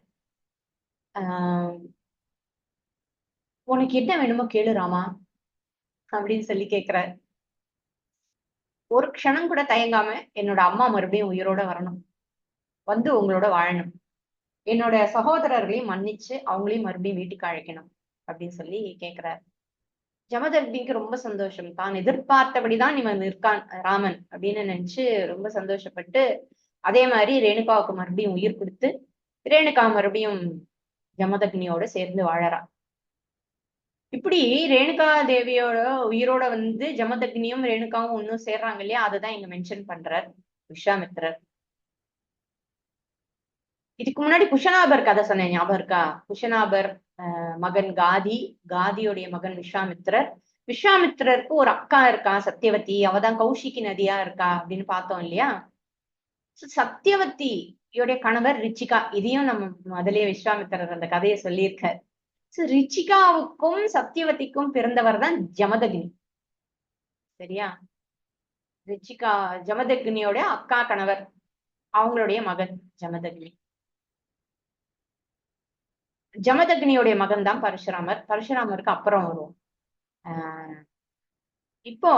உனக்கு என்ன வேணுமோ கேளு ராமா அப்படின்னு சொல்லி கேட்கிறார். ஒரு க்ஷணம் கூட தயங்காம, என்னோட அம்மா மறுபடியும் உயிரோட வரணும், வந்து உங்களோட வாழணும், என்னோட சகோதரர்களையும் மன்னிச்சு அவங்களையும் மறுபடியும் வீட்டுக்கு அழைக்கணும் அப்படின்னு சொல்லி கேட்கிறார். ஜமதக்னிக்கு ரொம்ப சந்தோஷம். தான் எதிர்பார்த்தபடிதான் இவன் இருக்கான் ராமன் அப்படின்னு நினைச்சு ரொம்ப சந்தோஷப்பட்டு, அதே மாதிரி ரேணுகாவுக்கு மறுபடியும் உயிர் கொடுத்து ரேணுகா மறுபடியும் ஜமதக்னியோட சேர்ந்து வாழறா. இப்படி ரேணுகா தேவியோட உயிரோட வந்து ஜமதக்னியும் ரேணுகாவும் ஒன்னும் சேர்றாங்க இல்லையா, அதுதான் இங்க மென்ஷன் பண்றார் விஸ்வாமித்திரர். இதுக்கு முன்னாடி குஷனாபர் கதை சொன்னேன், ஞாபகம் இருக்கா? குஷனாபர் மகன் காதி, காதியோடைய மகன் விஸ்வாமித்திரர். விஸ்வாமித்திரருக்கு ஒரு அக்கா இருக்கா சத்தியவதி, அவதான் கௌஷிகி நதியா இருக்கா அப்படின்னு பார்த்தோம் இல்லையா. சத்தியவதியோடைய கணவர் ரிச்சிகா. இதையும் நம்ம முதலே விஸ்வாமித்திரர் அந்த கதையை சொல்லியிருக்கார். ரிச்சிகாவுக்கும் சத்தியவதிக்கும் பிறந்தவர் தான் ஜமதக்னி. சரியா? ரிச்சிகா ஜமதக்னியோட அக்கா கணவர், அவங்களுடைய மகன் ஜமதக்னி. ஜமதக்னியோடைய மகன் தான் பரசுராமர். பரசுராமருக்கு அப்புறம் வரும். இப்போ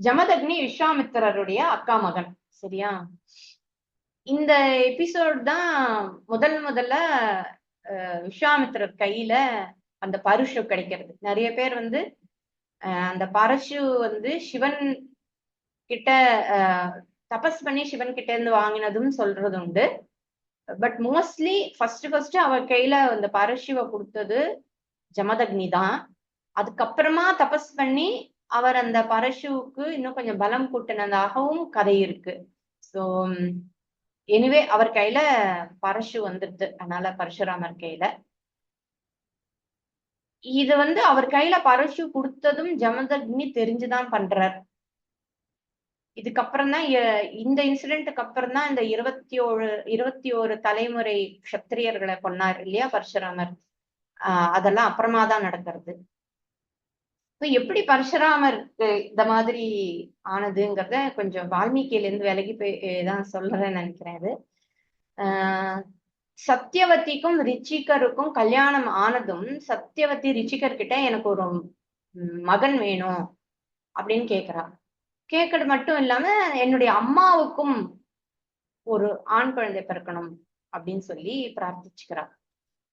ஜமதக்னி விஸ்வாமித்திரருடைய அக்கா மகன். சரியா? இந்த எபிசோட் தான் முதல்ல விஸ்வாமித்திரர் கையில அந்த பருஷு கிடைக்கிறது. நிறைய பேர் வந்து அந்த பரசு வந்து சிவன் கிட்ட தபஸ் பண்ணி சிவன் கிட்ட இருந்து வாங்கினதும் சொல்றது உண்டு. பட் மோஸ்ட்லி ஃபர்ஸ்ட் அவர் கையில அந்த பரசிவ கொடுத்தது ஜமதக்னி தான். அதுக்கப்புறமா தபஸ் பண்ணி அவர் அந்த பரசுவுக்கு இன்னும் கொஞ்சம் பலம் கூட்டினதாகவும் கதை இருக்கு. சோ எனிவே அவர் கையில பரசு வந்துடுது. அதனால பரசுராமர் கையில இது வந்து அவர் கையில பரசு கொடுத்ததும் ஜமதக்னி தெரிஞ்சுதான் பண்றார். இதுக்கப்புறம் தான் இந்த இன்சிடென்ட்டுக்கு அப்புறம் தான் இந்த 21 தலைமுறை க்ஷத்திரியர்களை கொன்னார் இல்லையா பரசுராமர். அதெல்லாம் அப்புறமா தான் நடக்கிறது. எப்படி பரசுராமருக்கு இந்த மாதிரி ஆனதுங்கிறத கொஞ்சம் வால்மீகியில இருந்து விலகி போய் தான் சொல்றேன்னு நினைக்கிறேன். அது சத்தியவதிக்கும் ரிச்சிகருக்கும் கல்யாணம் ஆனதும் சத்தியவதி ரிச்சிகர் கிட்ட எனக்கு ஒரு மகன் வேணும் அப்படின்னு கேக்குறா. கேட்கறது மட்டும் இல்லாம என்னுடைய அம்மாவுக்கும் ஒரு ஆண் குழந்தை பிறக்கணும் அப்படின்னு சொல்லி பிரார்த்திச்சுக்கிறார்.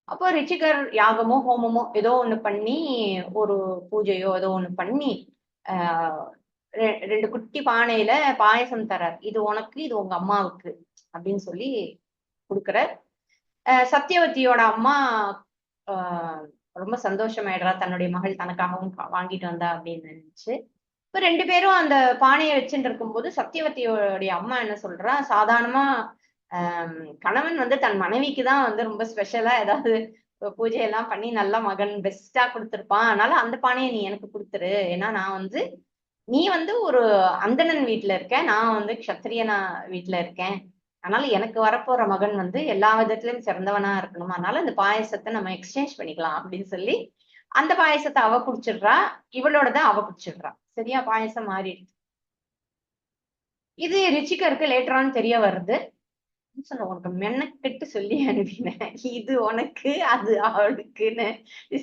அப்போ ரிச்சிகர் யாகமோ ஹோமமோ ஏதோ ஒண்ணு பண்ணி ஒரு பூஜையோ ஏதோ ஒண்ணு பண்ணி 2 குட்டி பானையில பாயசம் தரார். இது உனக்கு, இது உங்க அம்மாவுக்கு அப்படின்னு சொல்லி கொடுக்குறார். சத்தியவதியோட அம்மா ரொம்ப சந்தோஷமாயிடுறா. தன்னுடைய மகள் தனக்காகவும் வாங்கிட்டு வந்தா அப்படின்னு நினைச்சு. இப்ப 2 பேரும் அந்த பானையை வச்சுட்டு இருக்கும்போது சத்தியவதியோடைய அம்மா என்ன சொல்றா, சாதாரணமா கணவன் வந்து தன் மனைவிக்கு தான் வந்து ரொம்ப ஸ்பெஷலா ஏதாவது பூஜையெல்லாம் பண்ணி நல்ல மகன் பெஸ்டா கொடுத்துருப்பான். அதனால அந்த பானையை நீ எனக்கு கொடுத்துரு. ஏன்னா நான் வந்து நீ வந்து ஒரு அந்தணன் வீட்டுல இருக்க, நான் வந்து க்ஷத்திரியனா வீட்டுல இருக்கேன். அதனால எனக்கு வரப்போற மகன் வந்து எல்லா விதத்திலயும் சிறந்தவனா இருக்கணும். அதனால இந்த பாயசத்தை நம்ம எக்ஸ்சேஞ்ச் பண்ணிக்கலாம் அப்படின்னு சொல்லி அந்த பாயசத்தை அவ குடிச்சிடுறா. இவளோடதான் அவ குடிச்சிடுறா. சரியா, பாயசம் மாறிடுச்சு. இது ரிச்சிகருக்கு லேட்டரான்னு தெரிய வருது. சொன்ன உனக்கு மெனக்கெட்டு சொல்லி அனுப்பினேன், இது உனக்கு அது அவளுக்குன்னு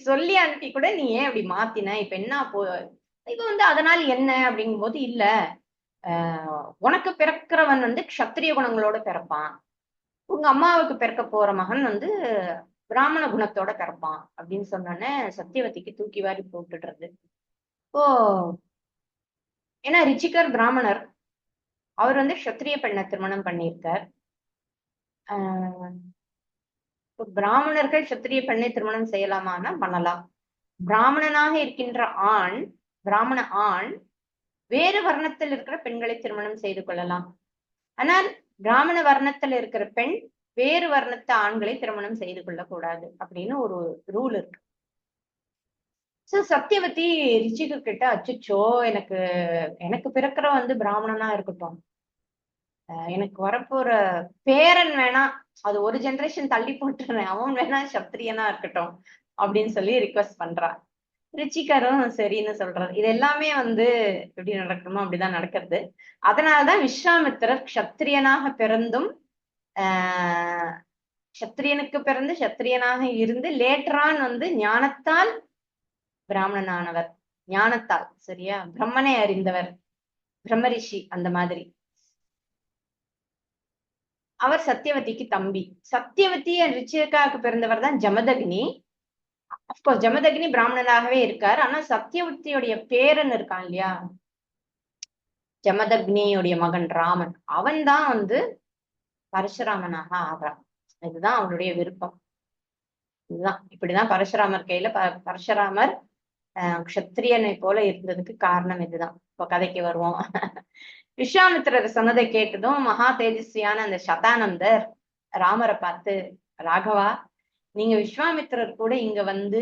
சொல்லி அனுப்பி கூட நீ ஏன் அப்படி மாத்தின, இப்ப என்ன இப்ப வந்து அதனால என்ன அப்படிங்கும் போது, இல்ல உனக்கு பிறக்கிறவன் வந்து க்ஷத்திரிய குணங்களோட பிறப்பான், உங்க அம்மாவுக்கு பிறக்க போற மகன் வந்து பிராமண குணத்தோட பிறப்பான் அப்படின்னு சொன்னோன்னே சத்தியவதிக்கு தூக்கி வாரி போட்டுடுறது. ஓ, ஏன்னா ரிச்சிகர் பிராமணர், அவர் வந்து க்ஷத்திரிய பெண்ணை திருமணம் பண்ணியிருக்கார். பிராமணர்கள் க்ஷத்திரிய பெண்ணை திருமணம் செய்யலாமான்னா பண்ணலாம். பிராமணனாக இருக்கின்ற ஆண், பிராமண ஆண் வேறு வர்ணத்தில் இருக்கிற பெண்களை திருமணம் செய்து கொள்ளலாம். ஆனால் பிராமண வர்ணத்தில் இருக்கிற பெண் வேறு வர்ணத்து ஆண்களை திருமணம் செய்து கொள்ளக்கூடாது அப்படின்னு ஒரு ரூல் இருக்கு. சோ சத்தியவதி ரிச்சிகர் கிட்ட, அச்சுச்சோ எனக்கு எனக்கு பிறக்கிற வந்து பிராமணனா இருக்கட்டும், எனக்கு வரப்போற பேரன் வேணா அது ஒரு ஜெனரேஷன் தள்ளி போட்டுறேன், அவன் வேணா சத்திரியனா இருக்கட்டும் அப்படின்னு சொல்லி ரிக்வெஸ்ட் பண்றா. ரிச்சிகரும் சரின்னு சொல்றாரு. இது எல்லாமே வந்து எப்படி நடக்கணுமோ அப்படிதான் நடக்கிறது. அதனாலதான் விஸ்வாமித்திரர் க்ஷத்திரியனாக பிறந்தும் க்ஷத்திரியனுக்கு பிறந்து க்ஷத்திரியனாக இருந்து லேட்டரான் வந்து ஞானத்தால் பிராமணனானவர். ஞானத்தால், சரியா, பிரம்மனை அறிந்தவர், பிரம்மரிஷி அந்த மாதிரி. அவர் சத்தியவதிக்கு தம்பி. சத்தியவதி ரிச்சிகாவுக்கு பிறந்தவர் தான் ஜமதக்னி. அப்கோர்ஸ் ஜமதக்னி பிராமணனாகவே இருக்கார். ஆனா சத்தியவதியுடைய பேரன் இருக்கான் இல்லையா, ஜமதக்னியுடைய மகன் ராமன், அவன் தான் வந்து பரசுராமனாக ஆகிறான். இதுதான் அவனுடைய விருப்பம். இதுதான், இப்படிதான் பரசுராமர் கையில பரசுராமர் க்ஷத்திரியனை போல இருந்ததுக்கு காரணம் இதுதான். இப்போ கதைக்கு வருவோம். விஸ்வாமித்திரர் சொன்னதை கேட்டதும் மகா தேஜஸ்வியான அந்த சதானந்தர் ராமரை பார்த்து, ராகவா, நீங்க விஸ்வாமித்திரர் கூட இங்க வந்து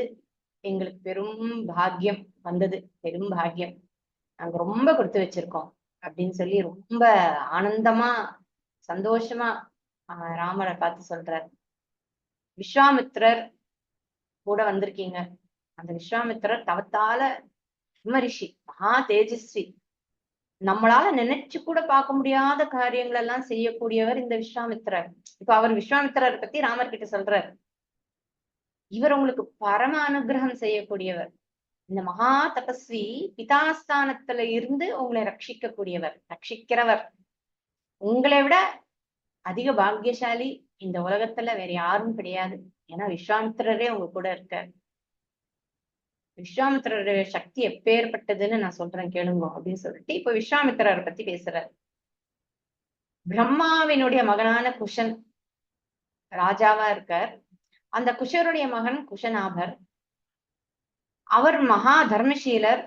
எங்களுக்கு பெரும் பாக்கியம் வந்தது, பெரும் பாக்கியம், நாங்க ரொம்ப கொடுத்து வச்சிருக்கோம் அப்படின்னு சொல்லி ரொம்ப ஆனந்தமா சந்தோஷமா ராமரை பார்த்து சொல்றார். விஸ்வாமித்திரர் கூட வந்திருக்கீங்க, அந்த விஸ்வாமித்திரர் தவத்தால பிரம்மரிஷி, மகா தேஜஸ்வி, நம்மளால நினைச்சு கூட பார்க்க முடியாத காரியங்கள் எல்லாம் செய்யக்கூடியவர் இந்த விஸ்வாமித்திரர். இப்ப அவர் விஸ்வாமித்திரர் பத்தி ராமர் கிட்ட சொல்றார், இவர் உங்களுக்கு பரம அனுகிரகம் செய்யக்கூடியவர், இந்த மகா தபஸ்வி பிதாஸ்தானத்துல இருந்து உங்களை ரட்சிக்கக்கூடியவர், ரட்சிக்கிறவர், உங்களை விட அதிக பாக்கியசாலி இந்த உலகத்துல வேற யாரும் கிடையாது. ஏன்னா விஸ்வாமித்திரரே உங்க கூட இருக்கார். விஸ்வாமித்திரருடைய சக்தி எப்பேற்பட்டதுன்னு நான் சொல்றேன் கேளுங்க அப்படின்னு சொல்லிட்டு இப்ப விஸ்வாமித்திரரை பத்தி பேசுறாரு. பிரம்மாவினுடைய மகனான குஷன் ராஜாவா இருக்கார். அந்த குஷருடைய மகன் குஷநாபர். அவர் மகா தர்மசீலர்,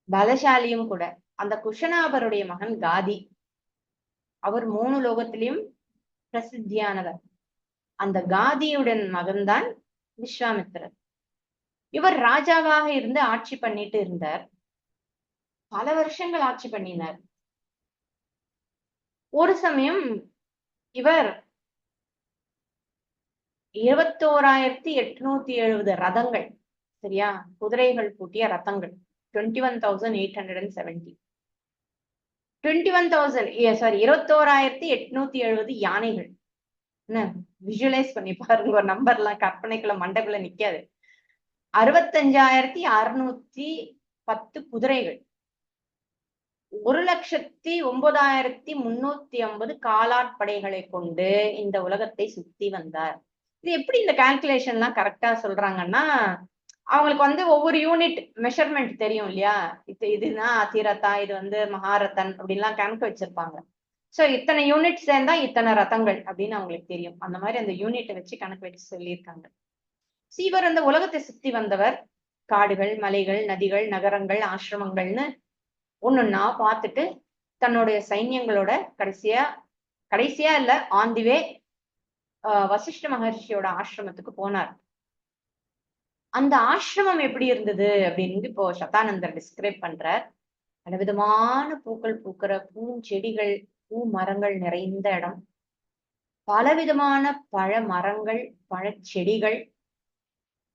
பலசாலியும் கூட. அந்த குஷநாபருடைய மகன் காதி. அவர் 3 லோகத்திலையும் பிரசித்தியானவர். அந்த காதியுடன் மகன்தான் விஸ்வாமித்திரர். இவர் ராஜாவாக இருந்து ஆட்சி பண்ணிட்டு இருந்தார். பல வருஷங்கள் ஆட்சி பண்ணினார். ஒரு சமயம் இவர் 21,870 ரதங்கள், சரியா, குதிரைகள் பூட்டிய ரதங்கள், 21,870, 21,870 யானைகள். என்ன விஷுவலைஸ் பண்ணி பாருங்க, ஒரு நம்பர்லாம் கற்பனைக்குள்ள மண்டைக்குள்ள நிக்காது. 65,610 குதிரைகள், 1,09,350 காலாட்படைகளை கொண்டு இந்த உலகத்தை சுத்தி வந்தார். இது எப்படி இந்த கால்குலேஷன் எல்லாம் கரெக்டா சொல்றாங்கன்னா, அவங்களுக்கு வந்து ஒவ்வொரு யூனிட் மெஷர்மெண்ட் தெரியும் இல்லையா. இதுதான் அதிரதா, இது மகாரதன் அப்படின்லாம் கணக்கு வச்சிருப்பாங்க. சோ இத்தனை யூனிட் சேர்ந்தா இத்தனை ரதங்கள் அப்படின்னு அவங்களுக்கு தெரியும். அந்த மாதிரி அந்த யூனிட்டை வச்சு கணக்கு வச்சு சொல்லியிருக்காங்க. இவர் அந்த உலகத்தை சுத்தி வந்தவர். காடுகள், மலைகள், நதிகள், நகரங்கள், ஆசிரமங்கள்னு ஒன்னொன்னா பார்த்துட்டு தன்னுடைய சைன்யங்களோட கடைசியா இல்ல ஆன் தி வே வசிஷ்ட மகர்ஷியோட ஆசிரமத்துக்கு போனார். அந்த ஆசிரமம் எப்படி இருந்தது அப்படின்னு இப்போ சதானந்தர் டிஸ்கிரைப் பண்றார். பலவிதமான பூக்கள் பூக்கிற பூஞ்செடிகள், பூ மரங்கள் நிறைந்த இடம், பலவிதமான பழ மரங்கள், பழச்செடிகள்,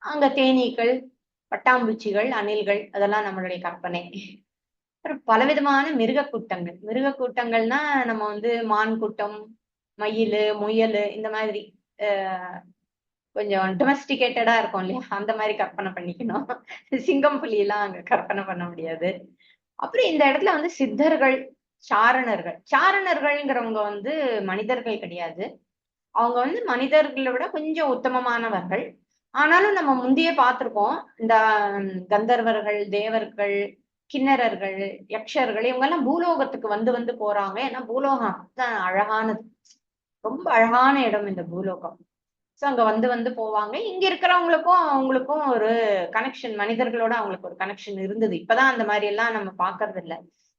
அங்க தேனீக்கள், பட்டாம்பூச்சிகள், அணில்கள், அதெல்லாம் நம்மளுடைய கற்பனை. பலவிதமான மிருக கூட்டங்கள்னா நம்ம மான் கூட்டம், மயில், முயல், இந்த மாதிரி கொஞ்சம் டொமஸ்டிகேட்டடா இருக்கும் இல்லையா, அந்த மாதிரி கற்பனை பண்ணிக்கணும். சிங்கம், புலி எல்லாம் அங்க கற்பனை பண்ண முடியாது. அப்புறம் இந்த இடத்துல சித்தர்கள், சாரணர்கள்ங்கிறவங்க மனிதர்கள் கிடையாது. அவங்க மனிதர்களை விட கொஞ்சம் உத்தமமானவர்கள். ஆனாலும் நம்ம முந்தைய பார்த்திருக்கோம், இந்த கந்தர்வர்கள், தேவர்கள், கிண்ணறர்கள், யக்ஷர்கள், இவங்க எல்லாம் பூலோகத்துக்கு வந்து போறாங்க. ஏன்னா பூலோகம் தான் அழகானது, ரொம்ப அழகான இடம் இந்த பூலோகம். சோ அங்க வந்து போவாங்க. இங்க இருக்கிறவங்களுக்கும் அவங்களுக்கும் ஒரு கனெக்ஷன், மனிதர்களோட அவங்களுக்கு ஒரு கனெக்ஷன் இருந்தது. இப்பதான் அந்த மாதிரி எல்லாம் நம்ம பாக்குறது இல்லை.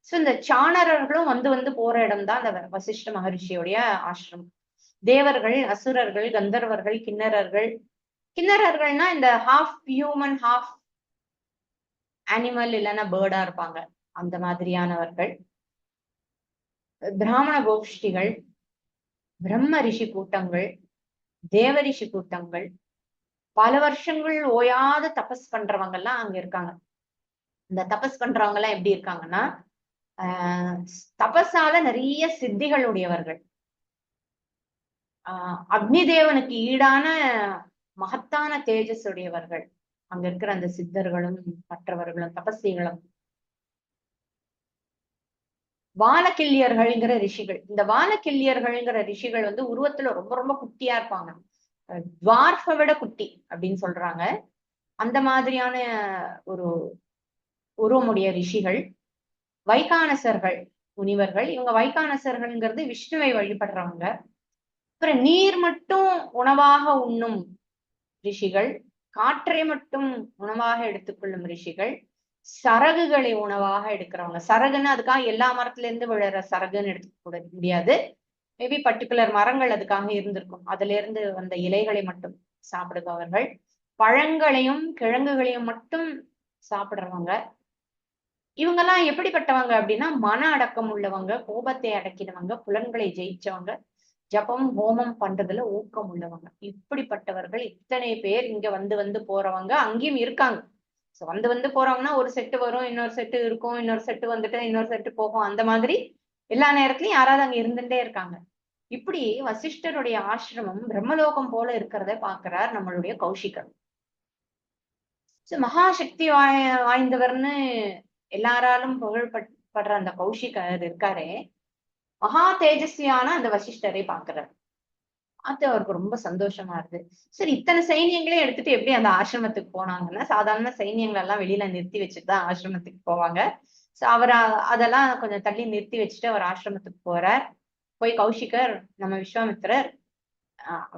சோ இந்த சாணரர்களும் வந்து போற இடம் தான் அந்த வசிஷ்ட மகரிஷியோடைய ஆசிரமம். தேவர்கள், அசுரர்கள், கந்தர்வர்கள், கிண்ணறர்கள்னா இந்த ஹாஃப் ஹியூமன் ஹாஃப் அனிமல் இல்லைன்னா பேர்டா இருப்பாங்க, அந்த மாதிரியானவர்கள். பிராமண கோஷ்டிகள், பிரம்ம ரிஷி கூட்டங்கள், தேவரிஷி கூட்டங்கள், பல வருஷங்கள் ஓயாத தபஸ் பண்றவங்க எல்லாம் அங்க இருக்காங்க. இந்த தபஸ் பண்றவங்க எல்லாம் எப்படி இருக்காங்கன்னா, தபஸால நிறைய சித்திகள் உடையவர்கள், அக்னி தேவனுக்கு ஈடான மகத்தான தேஜஸ் உடையவர்கள் அங்க இருக்கிற அந்த சித்தர்களும் மற்றவர்களும் தபஸ்விகளும். வாலக்கிள்ளியர்கள்ங்கிற ரிஷிகள், இந்த வாலக்கிள்ளியர்கள்ங்கிற ரிஷிகள் உருவத்துல ரொம்ப ரொம்ப குட்டியா இருப்பாங்க, துவார்ஃபை விட குட்டி அப்படின்னு சொல்றாங்க. அந்த மாதிரியான ஒரு உருவமுடைய ரிஷிகள். வைகானசர்கள் முனிவர்கள், இவங்க வைகானசர்கள்ங்கிறது விஷ்ணுவை வழிபடுறவங்க. அப்புறம் நீர் மட்டும் உணவாக உண்ணும் ரிஷிகள், காற்றை மட்டும் உணவாக எடுத்துக்கொள்ளும் ரிஷிகள், சரகுகளை உணவாக எடுக்கிறவங்க. சரகுன்னு அதுக்காக எல்லா மரத்துல இருந்து விழுற சரகுன்னு எடுத்துக்க முடியாது, மேபி பர்டிகுலர் மரங்கள் அதுக்காக இருந்திருக்கும், அதுல இருந்து வந்த இலைகளை மட்டும் சாப்பிடுபவர்கள். பழங்களையும் கிழங்குகளையும் மட்டும் சாப்பிடுறவங்க. இவங்கெல்லாம் எப்படிப்பட்டவங்க அப்படின்னா, மன அடக்கம் உள்ளவங்க, கோபத்தை அடக்கினவங்க, புலன்களை ஜெயிச்சவங்க, ஜபம் ஹோமம் பண்றதுல ஊக்கம் உள்ளவங்க. இப்படிப்பட்டவர்கள் இத்தனை பேர் இங்க வந்து போறவங்க அங்கேயும் இருக்காங்க. வந்து போறவங்கன்னா ஒரு செட்டு வரும், இன்னொரு செட்டு இருக்கும், இன்னொரு செட்டு வந்துட்டு இன்னொரு செட்டு போகும், அந்த மாதிரி எல்லா நேரத்திலயும் யாராவது அங்க இருந்துட்டே இருக்காங்க. இப்படி வசிஷ்டருடைய ஆசிரமம் பிரம்மலோகம் போல இருக்கிறத பாக்குறார் நம்மளுடைய கௌஷிகர். மகாசக்தி வாய்ந்தவர்னு எல்லாராலும் புகழ்படுற அந்த கௌஷிகர் இருக்காரே, மகா தேஜஸ்வியான அந்த வசிஷ்டரை பாக்குறார். அது அவருக்கு ரொம்ப சந்தோஷமா இருக்கு. சரி, இத்தனை சைனியங்களையும் எடுத்துட்டு எப்படி அந்த ஆசிரமத்துக்கு போனாங்கன்னா, சாதாரண சைனியங்கள் எல்லாம் வெளியில நிறுத்தி வச்சுட்டு தான் ஆசிரமத்துக்கு போவாங்க. சோ அவர் அதெல்லாம் கொஞ்சம் தள்ளி நிறுத்தி வச்சுட்டு அவர் ஆசிரமத்துக்கு போறார். போய் கௌஷிகர், நம்ம விஸ்வாமித்திரர்